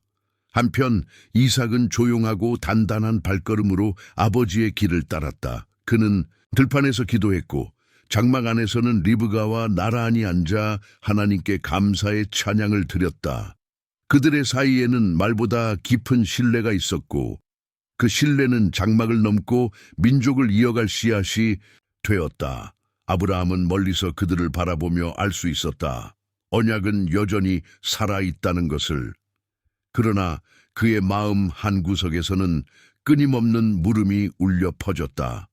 한편 이삭은 조용하고 단단한 발걸음으로 아버지의 길을 따랐다. 그는 들판에서 기도했고 장막 안에서는 리브가와 나란히 앉아 하나님께 감사의 찬양을 드렸다. 그들의 사이에는 말보다 깊은 신뢰가 있었고 그 신뢰는 장막을 넘고 민족을 이어갈 씨앗이 되었다. 아브라함은 멀리서 그들을 바라보며 알 수 있었다. 언약은 여전히 살아있다는 것을. 그러나 그의 마음 한구석에서는 끊임없는 물음이 울려 퍼졌다.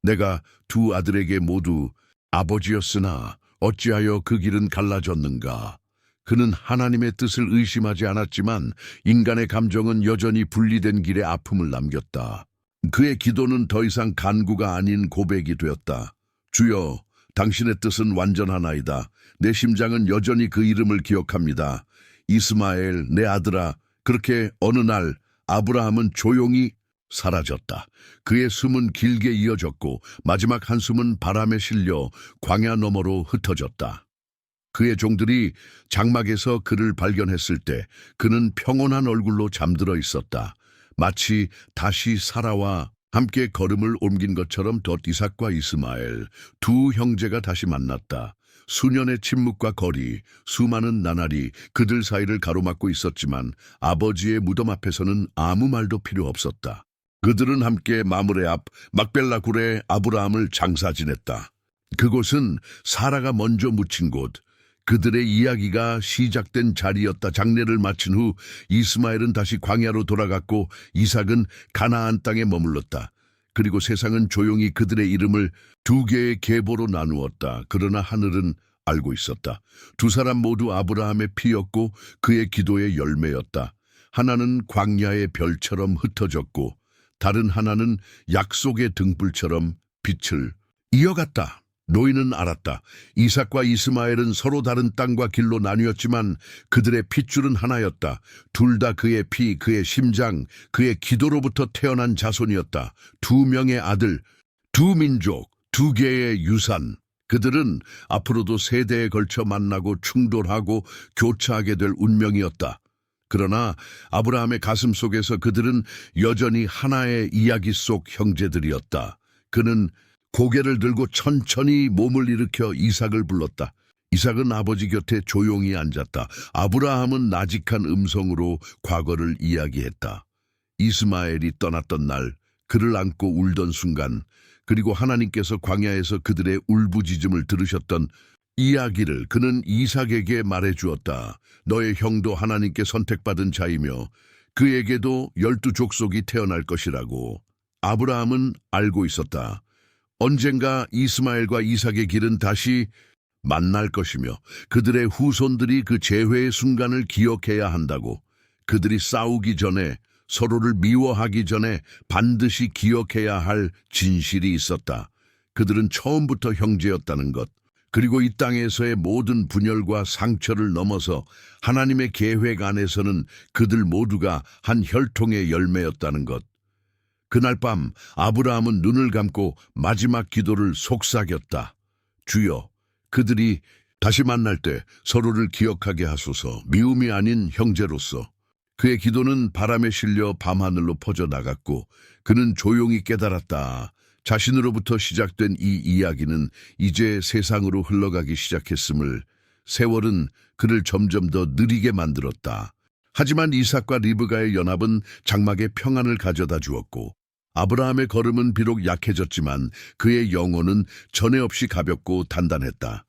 내가 두 아들에게 모두 아버지였으나 어찌하여 그 길은 갈라졌는가? 그는 하나님의 뜻을 의심하지 않았지만 인간의 감정은 여전히 분리된 길에 아픔을 남겼다. 그의 기도는 더 이상 간구가 아닌 고백이 되었다. 주여, 당신의 뜻은 완전하나이다. 내 심장은 여전히 그 이름을 기억합니다. 이스마엘, 내 아들아. 그렇게 어느 날 아브라함은 조용히 사라졌다. 그의 숨은 길게 이어졌고 마지막 한숨은 바람에 실려 광야 너머로 흩어졌다. 그의 종들이 장막에서 그를 발견했을 때 그는 평온한 얼굴로 잠들어 있었다. 마치 다시 살아와 함께 걸음을 옮긴 것처럼 덧 이삭과 이스마엘, 두 형제가 다시 만났다. 수년의 침묵과 거리, 수많은 나날이 그들 사이를 가로막고 있었지만 아버지의 무덤 앞에서는 아무 말도 필요 없었다. 그들은 함께 마므레 앞 막벨라 굴에 아브라함을 장사 지냈다. 그곳은 사라가 먼저 묻힌 곳, 그들의 이야기가 시작된 자리였다. 장례를 마친 후 이스마엘은 다시 광야로 돌아갔고 이삭은 가나안 땅에 머물렀다. 그리고 세상은 조용히 그들의 이름을 두 개의 계보로 나누었다. 그러나 하늘은 알고 있었다. 두 사람 모두 아브라함의 피였고 그의 기도의 열매였다. 하나는 광야의 별처럼 흩어졌고 다른 하나는 약속의 등불처럼 빛을 이어갔다. 노인은 알았다. 이삭과 이스마엘은 서로 다른 땅과 길로 나뉘었지만 그들의 핏줄은 하나였다. 둘 다 그의 피, 그의 심장, 그의 기도로부터 태어난 자손이었다. 두 명의 아들, 두 민족, 두 개의 유산. 그들은 앞으로도 세대에 걸쳐 만나고 충돌하고 교차하게 될 운명이었다. 그러나 아브라함의 가슴 속에서 그들은 여전히 하나의 이야기 속 형제들이었다. 그는 고개를 들고 천천히 몸을 일으켜 이삭을 불렀다. 이삭은 아버지 곁에 조용히 앉았다. 아브라함은 나직한 음성으로 과거를 이야기했다. 이스마엘이 떠났던 날, 그를 안고 울던 순간, 그리고 하나님께서 광야에서 그들의 울부짖음을 들으셨던 이야기를 그는 이삭에게 말해주었다. 너의 형도 하나님께 선택받은 자이며 그에게도 12족속이 태어날 것이라고. 아브라함은 알고 있었다. 언젠가 이스마엘과 이삭의 길은 다시 만날 것이며 그들의 후손들이 그 재회의 순간을 기억해야 한다고. 그들이 싸우기 전에, 서로를 미워하기 전에 반드시 기억해야 할 진실이 있었다. 그들은 처음부터 형제였다는 것. 그리고 이 땅에서의 모든 분열과 상처를 넘어서 하나님의 계획 안에서는 그들 모두가 한 혈통의 열매였다는 것. 그날 밤 아브라함은 눈을 감고 마지막 기도를 속삭였다. 주여, 그들이 다시 만날 때 서로를 기억하게 하소서. 미움이 아닌 형제로서. 그의 기도는 바람에 실려 밤하늘로 퍼져나갔고 그는 조용히 깨달았다. 자신으로부터 시작된 이 이야기는 이제 세상으로 흘러가기 시작했음을. 세월은 그를 점점 더 느리게 만들었다. 하지만 이삭과 리브가의 연합은 장막에 평안을 가져다 주었고 아브라함의 걸음은 비록 약해졌지만 그의 영혼은 전에 없이 가볍고 단단했다.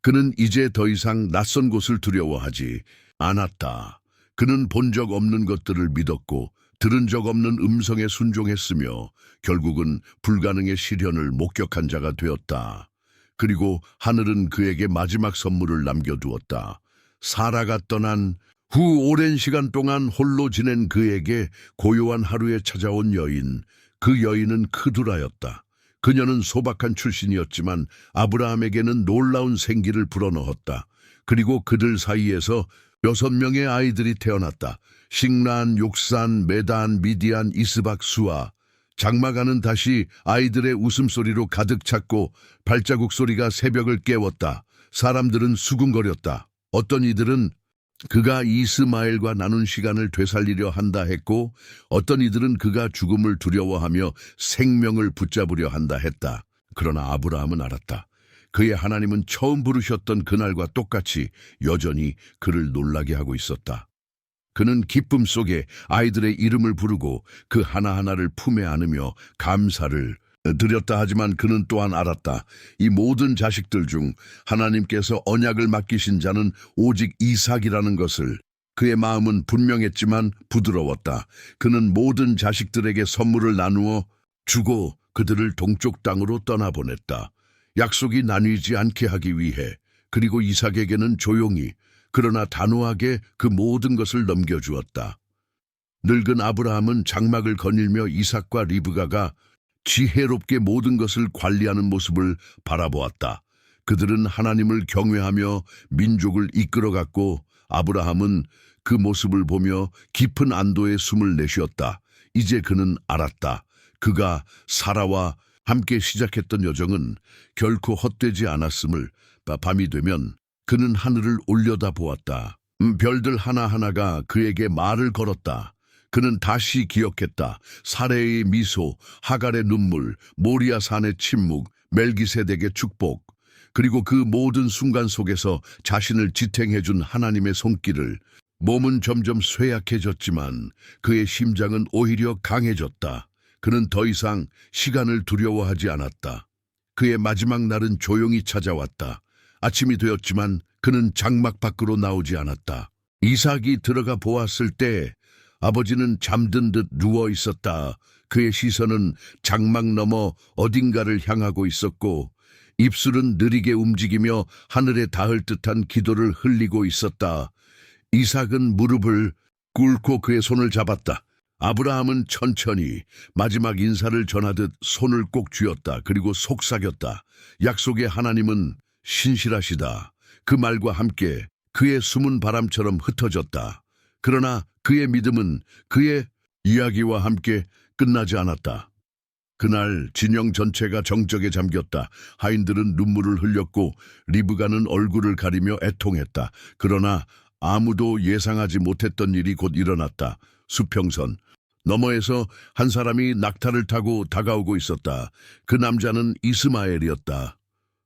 그는 이제 더 이상 낯선 곳을 두려워하지 않았다. 그는 본 적 없는 것들을 믿었고 들은 적 없는 음성에 순종했으며 결국은 불가능의 시련을 목격한 자가 되었다. 그리고 하늘은 그에게 마지막 선물을 남겨두었다. 사라가 떠난 후 오랜 시간 동안 홀로 지낸 그에게 고요한 하루에 찾아온 여인. 그 여인은 크두라였다. 그녀는 소박한 출신이었지만 아브라함에게는 놀라운 생기를 불어넣었다. 그리고 그들 사이에서 6명의 아이들이 태어났다. 식란, 욕산, 메단, 미디안, 이스박, 수아. 장막안은 다시 아이들의 웃음소리로 가득 찼고 발자국 소리가 새벽을 깨웠다. 사람들은 수군거렸다. 어떤 이들은 그가 이스마엘과 나눈 시간을 되살리려 한다 했고 어떤 이들은 그가 죽음을 두려워하며 생명을 붙잡으려 한다 했다. 그러나 아브라함은 알았다. 그의 하나님은 처음 부르셨던 그날과 똑같이 여전히 그를 놀라게 하고 있었다. 그는 기쁨 속에 아이들의 이름을 부르고 그 하나하나를 품에 안으며 감사를 드렸다. 하지만 그는 또한 알았다. 이 모든 자식들 중 하나님께서 언약을 맡기신 자는 오직 이삭이라는 것을. 그의 마음은 분명했지만 부드러웠다. 그는 모든 자식들에게 선물을 나누어 주고 그들을 동쪽 땅으로 떠나보냈다. 약속이 나뉘지 않게 하기 위해. 그리고 이삭에게는 조용히 그러나 단호하게 그 모든 것을 넘겨주었다. 늙은 아브라함은 장막을 거닐며 이삭과 리브가가 지혜롭게 모든 것을 관리하는 모습을 바라보았다. 그들은 하나님을 경외하며 민족을 이끌어갔고 아브라함은 그 모습을 보며 깊은 안도의 숨을 내쉬었다. 이제 그는 알았다. 그가 사라와 함께 시작했던 여정은 결코 헛되지 않았음을. 밤이 되면 그는 하늘을 올려다보았다. 별들 하나하나가 그에게 말을 걸었다. 그는 다시 기억했다. 사레의 미소, 하갈의 눈물, 모리아 산의 침묵, 멜기세덱의 축복. 그리고 그 모든 순간 속에서 자신을 지탱해준 하나님의 손길을. 몸은 점점 쇠약해졌지만 그의 심장은 오히려 강해졌다. 그는 더 이상 시간을 두려워하지 않았다. 그의 마지막 날은 조용히 찾아왔다. 아침이 되었지만 그는 장막 밖으로 나오지 않았다. 이삭이 들어가 보았을 때 아버지는 잠든 듯 누워 있었다. 그의 시선은 장막 너머 어딘가를 향하고 있었고 입술은 느리게 움직이며 하늘에 닿을 듯한 기도를 흘리고 있었다. 이삭은 무릎을 꿇고 그의 손을 잡았다. 아브라함은 천천히 마지막 인사를 전하듯 손을 꼭 쥐었다. 그리고 속삭였다. 약속의 하나님은 신실하시다. 그 말과 함께 그의 숨은 바람처럼 흩어졌다. 그러나 그의 믿음은 그의 이야기와 함께 끝나지 않았다. 그날 진영 전체가 정적에 잠겼다. 하인들은 눈물을 흘렸고 리브가는 얼굴을 가리며 애통했다. 그러나 아무도 예상하지 못했던 일이 곧 일어났다. 수평선 너머에서 한 사람이 낙타를 타고 다가오고 있었다. 그 남자는 이스마엘이었다.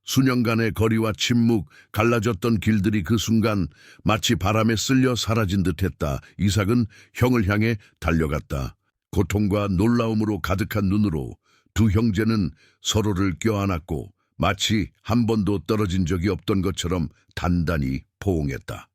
수년간의 거리와 침묵, 갈라졌던 길들이 그 순간 마치 바람에 쓸려 사라진 듯했다. 이삭은 형을 향해 달려갔다. 고통과 놀라움으로 가득한 눈으로 두 형제는 서로를 껴안았고 마치 한 번도 떨어진 적이 없던 것처럼 단단히 포옹했다.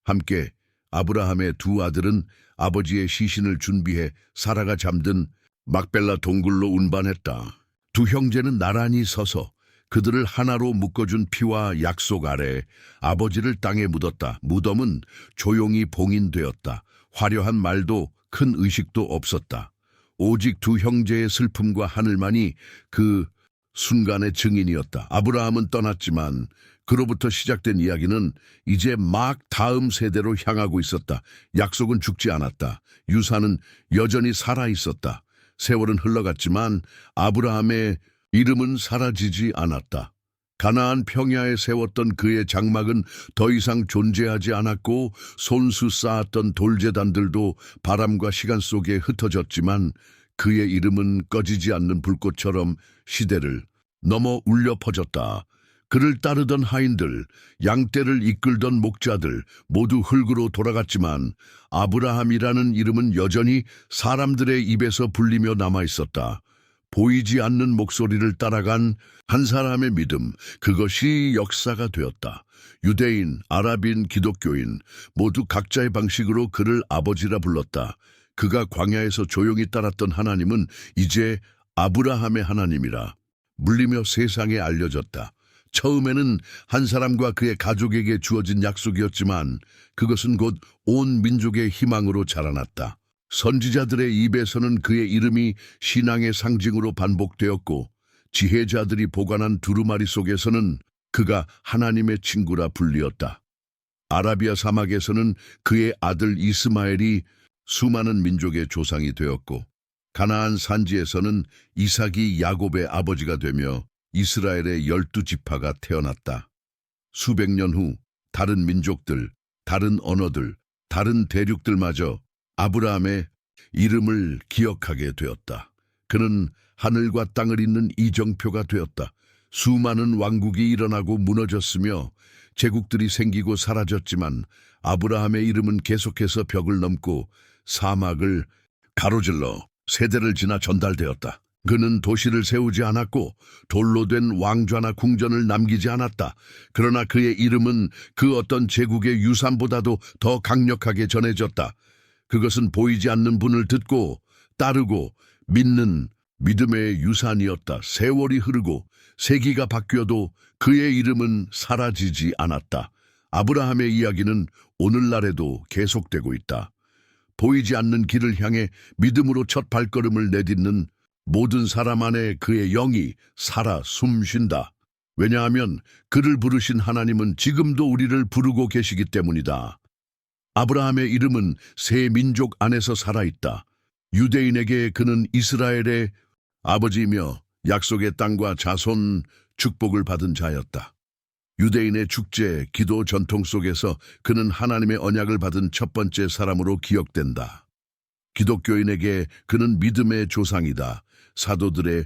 함께 아브라함의 두 아들은 아버지의 시신을 준비해 사라가 잠든 막벨라 동굴로 운반했다. 두 형제는 나란히 서서 그들을 하나로 묶어준 피와 약속 아래 아버지를 땅에 묻었다. 무덤은 조용히 봉인되었다. 화려한 말도 큰 의식도 없었다. 오직 두 형제의 슬픔과 하늘만이 그 순간의 증인이었다. 아브라함은 떠났지만 그로부터 시작된 이야기는 이제 막 다음 세대로 향하고 있었다. 약속은 죽지 않았다. 유산은 여전히 살아있었다. 세월은 흘러갔지만 아브라함의 이름은 사라지지 않았다. 가나안 평야에 세웠던 그의 장막은 더 이상 존재하지 않았고 손수 쌓았던 돌제단들도 바람과 시간 속에 흩어졌지만 그의 이름은 꺼지지 않는 불꽃처럼 시대를 넘어 울려 퍼졌다. 그를 따르던 하인들, 양떼를 이끌던 목자들 모두 흙으로 돌아갔지만 아브라함이라는 이름은 여전히 사람들의 입에서 불리며 남아있었다. 보이지 않는 목소리를 따라간 한 사람의 믿음, 그것이 역사가 되었다. 유대인, 아랍인, 기독교인 모두 각자의 방식으로 그를 아버지라 불렀다. 그가 광야에서 조용히 따랐던 하나님은 이제 아브라함의 하나님이라 물리며 세상에 알려졌다. 처음에는 한 사람과 그의 가족에게 주어진 약속이었지만 그것은 곧 온 민족의 희망으로 자라났다. 선지자들의 입에서는 그의 이름이 신앙의 상징으로 반복되었고 지혜자들이 보관한 두루마리 속에서는 그가 하나님의 친구라 불리었다. 아라비아 사막에서는 그의 아들 이스마엘이 수많은 민족의 조상이 되었고 가나안 산지에서는 이삭이 야곱의 아버지가 되며 이스라엘의 12지파가 태어났다. 수백 년 후 다른 민족들, 다른 언어들, 다른 대륙들마저 아브라함의 이름을 기억하게 되었다. 그는 하늘과 땅을 잇는 이정표가 되었다. 수많은 왕국이 일어나고 무너졌으며 제국들이 생기고 사라졌지만 아브라함의 이름은 계속해서 벽을 넘고 사막을 가로질러 세대를 지나 전달되었다. 그는 도시를 세우지 않았고 돌로 된 왕좌나 궁전을 남기지 않았다. 그러나 그의 이름은 그 어떤 제국의 유산보다도 더 강력하게 전해졌다. 그것은 보이지 않는 분을 듣고 따르고 믿는 믿음의 유산이었다. 세월이 흐르고 세기가 바뀌어도 그의 이름은 사라지지 않았다. 아브라함의 이야기는 오늘날에도 계속되고 있다. 보이지 않는 길을 향해 믿음으로 첫 발걸음을 내딛는 모든 사람 안에 그의 영이 살아 숨쉰다. 왜냐하면 그를 부르신 하나님은 지금도 우리를 부르고 계시기 때문이다. 아브라함의 이름은 새 민족 안에서 살아있다. 유대인에게 그는 이스라엘의 아버지이며 약속의 땅과 자손 축복을 받은 자였다. 유대인의 축제, 기도 전통 속에서 그는 하나님의 언약을 받은 첫 번째 사람으로 기억된다. 기독교인에게 그는 믿음의 조상이다. 사도들의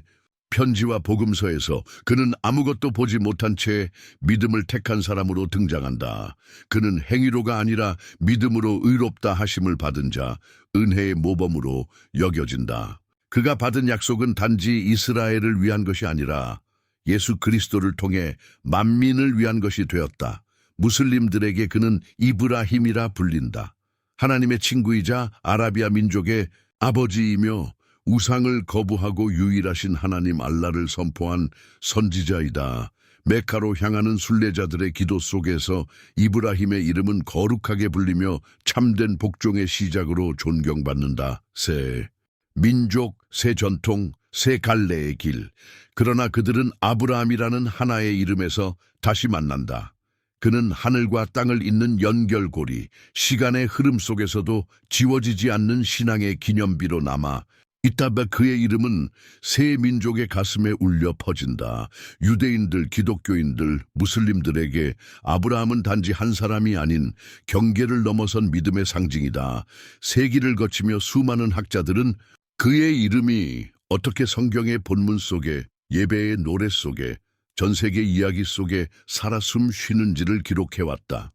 편지와 복음서에서 그는 아무것도 보지 못한 채 믿음을 택한 사람으로 등장한다. 그는 행위로가 아니라 믿음으로 의롭다 하심을 받은 자, 은혜의 모범으로 여겨진다. 그가 받은 약속은 단지 이스라엘을 위한 것이 아니라 예수 그리스도를 통해 만민을 위한 것이 되었다. 무슬림들에게 그는 이브라힘이라 불린다. 하나님의 친구이자 아라비아 민족의 아버지이며 우상을 거부하고 유일하신 하나님 알라를 선포한 선지자이다. 메카로 향하는 순례자들의 기도 속에서 이브라힘의 이름은 거룩하게 불리며 참된 복종의 시작으로 존경받는다. 새 민족, 새 전통, 새 갈래의 길. 그러나 그들은 아브라함이라는 하나의 이름에서 다시 만난다. 그는 하늘과 땅을 잇는 연결고리, 시간의 흐름 속에서도 지워지지 않는 신앙의 기념비로 남아 이따가 그의 이름은 새 민족의 가슴에 울려 퍼진다. 유대인들, 기독교인들, 무슬림들에게 아브라함은 단지 한 사람이 아닌 경계를 넘어선 믿음의 상징이다. 세기를 거치며 수많은 학자들은 그의 이름이 어떻게 성경의 본문 속에, 예배의 노래 속에, 전 세계 이야기 속에 살아 숨 쉬는지를 기록해왔다.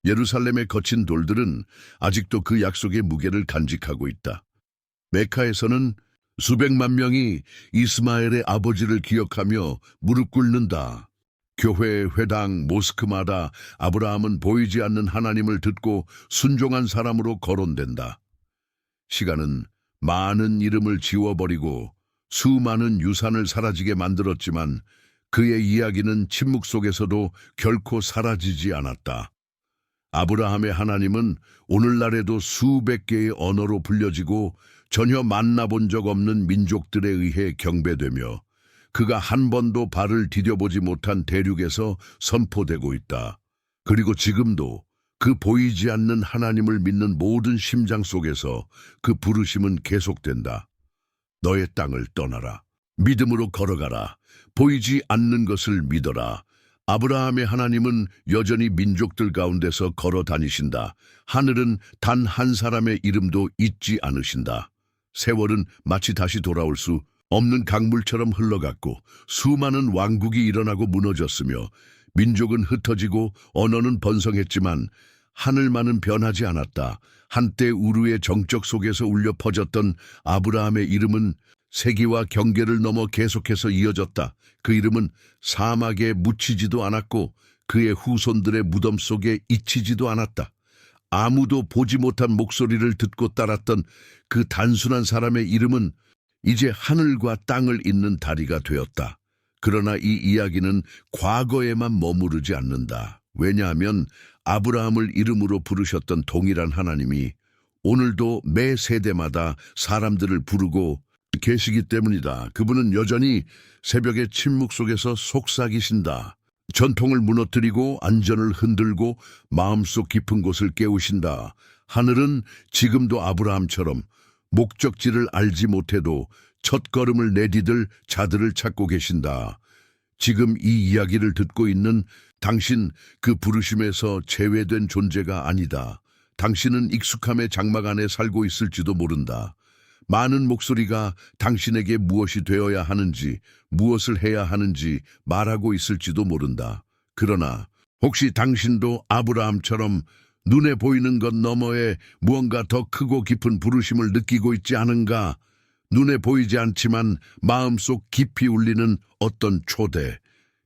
예루살렘의 거친 돌들은 아직도 그 약속의 무게를 간직하고 있다. 메카에서는 수백만 명이 이스마엘의 아버지를 기억하며 무릎 꿇는다. 교회, 회당, 모스크마다 아브라함은 보이지 않는 하나님을 듣고 순종한 사람으로 거론된다. 시간은 많은 이름을 지워버리고 수많은 유산을 사라지게 만들었지만 그의 이야기는 침묵 속에서도 결코 사라지지 않았다. 아브라함의 하나님은 오늘날에도 수백 개의 언어로 불려지고 전혀 만나본 적 없는 민족들에 의해 경배되며 그가 한 번도 발을 디뎌보지 못한 대륙에서 선포되고 있다. 그리고 지금도 그 보이지 않는 하나님을 믿는 모든 심장 속에서 그 부르심은 계속된다. 너의 땅을 떠나라. 믿음으로 걸어가라. 보이지 않는 것을 믿어라. 아브라함의 하나님은 여전히 민족들 가운데서 걸어 다니신다. 하늘은 단 한 사람의 이름도 잊지 않으신다. 세월은 마치 다시 돌아올 수 없는 강물처럼 흘러갔고 수많은 왕국이 일어나고 무너졌으며 민족은 흩어지고 언어는 번성했지만 하늘만은 변하지 않았다. 한때 우르의 정적 속에서 울려 퍼졌던 아브라함의 이름은 세기와 경계를 넘어 계속해서 이어졌다. 그 이름은 사막에 묻히지도 않았고 그의 후손들의 무덤 속에 잊히지도 않았다. 아무도 보지 못한 목소리를 듣고 따랐던 그 단순한 사람의 이름은 이제 하늘과 땅을 잇는 다리가 되었다. 그러나 이 이야기는 과거에만 머무르지 않는다. 왜냐하면 아브라함을 이름으로 부르셨던 동일한 하나님이 오늘도 매 세대마다 사람들을 부르고 계시기 때문이다. 그분은 여전히 새벽의 침묵 속에서 속삭이신다. 전통을 무너뜨리고 안전을 흔들고 마음속 깊은 곳을 깨우신다. 하늘은 지금도 아브라함처럼 목적지를 알지 못해도 첫걸음을 내디딜 자들을 찾고 계신다. 지금 이 이야기를 듣고 있는 당신 그 부르심에서 제외된 존재가 아니다. 당신은 익숙함의 장막 안에 살고 있을지도 모른다. 많은 목소리가 당신에게 무엇이 되어야 하는지, 무엇을 해야 하는지 말하고 있을지도 모른다. 그러나 혹시 당신도 아브라함처럼 눈에 보이는 것 너머에 무언가 더 크고 깊은 부르심을 느끼고 있지 않은가? 눈에 보이지 않지만 마음속 깊이 울리는 어떤 초대,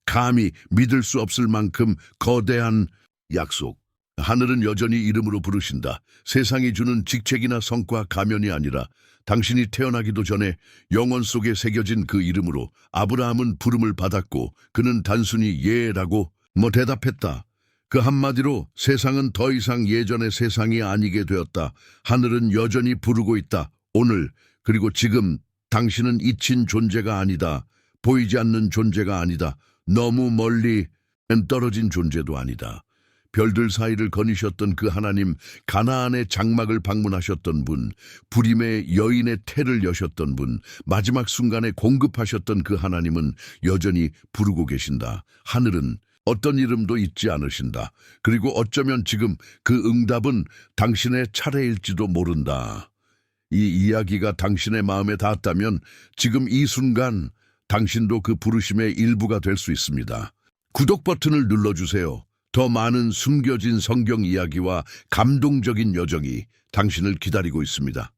감히 믿을 수 없을 만큼 거대한 약속. 하늘은 여전히 이름으로 부르신다. 세상이 주는 직책이나 성과 가면이 아니라 당신이 태어나기도 전에 영원 속에 새겨진 그 이름으로 아브라함은 부름을 받았고 그는 단순히 예라고 대답했다. 그 한마디로 세상은 더 이상 예전의 세상이 아니게 되었다. 하늘은 여전히 부르고 있다. 오늘 그리고 지금 당신은 잊힌 존재가 아니다. 보이지 않는 존재가 아니다. 너무 멀리 떨어진 존재도 아니다. 별들 사이를 거니셨던 그 하나님, 가나안의 장막을 방문하셨던 분, 불임의 여인의 태를 여셨던 분, 마지막 순간에 공급하셨던 그 하나님은 여전히 부르고 계신다. 하늘은 어떤 이름도 잊지 않으신다. 그리고 어쩌면 지금 그 응답은 당신의 차례일지도 모른다. 이 이야기가 당신의 마음에 닿았다면 지금 이 순간 당신도 그 부르심의 일부가 될 수 있습니다. 구독 버튼을 눌러주세요. 더 많은 숨겨진 성경 이야기와 감동적인 여정이 당신을 기다리고 있습니다.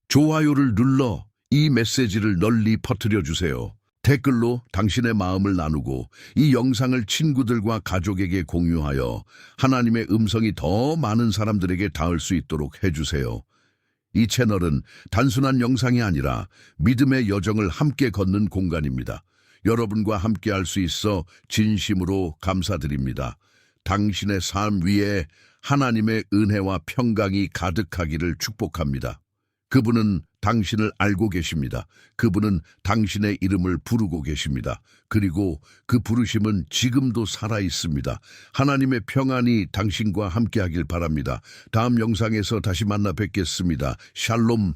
좋아요를 눌러 이 메시지를 널리 퍼뜨려 주세요. 댓글로 당신의 마음을 나누고 이 영상을 친구들과 가족에게 공유하여 하나님의 음성이 더 많은 사람들에게 닿을 수 있도록 해주세요. 이 채널은 단순한 영상이 아니라 믿음의 여정을 함께 걷는 공간입니다. 여러분과 함께 할 수 있어 진심으로 감사드립니다. 당신의 삶 위에 하나님의 은혜와 평강이 가득하기를 축복합니다. 그분은 당신을 알고 계십니다. 그분은 당신의 이름을 부르고 계십니다. 그리고 그 부르심은 지금도 살아 있습니다. 하나님의 평안이 당신과 함께하길 바랍니다. 다음 영상에서 다시 만나 뵙겠습니다. 샬롬.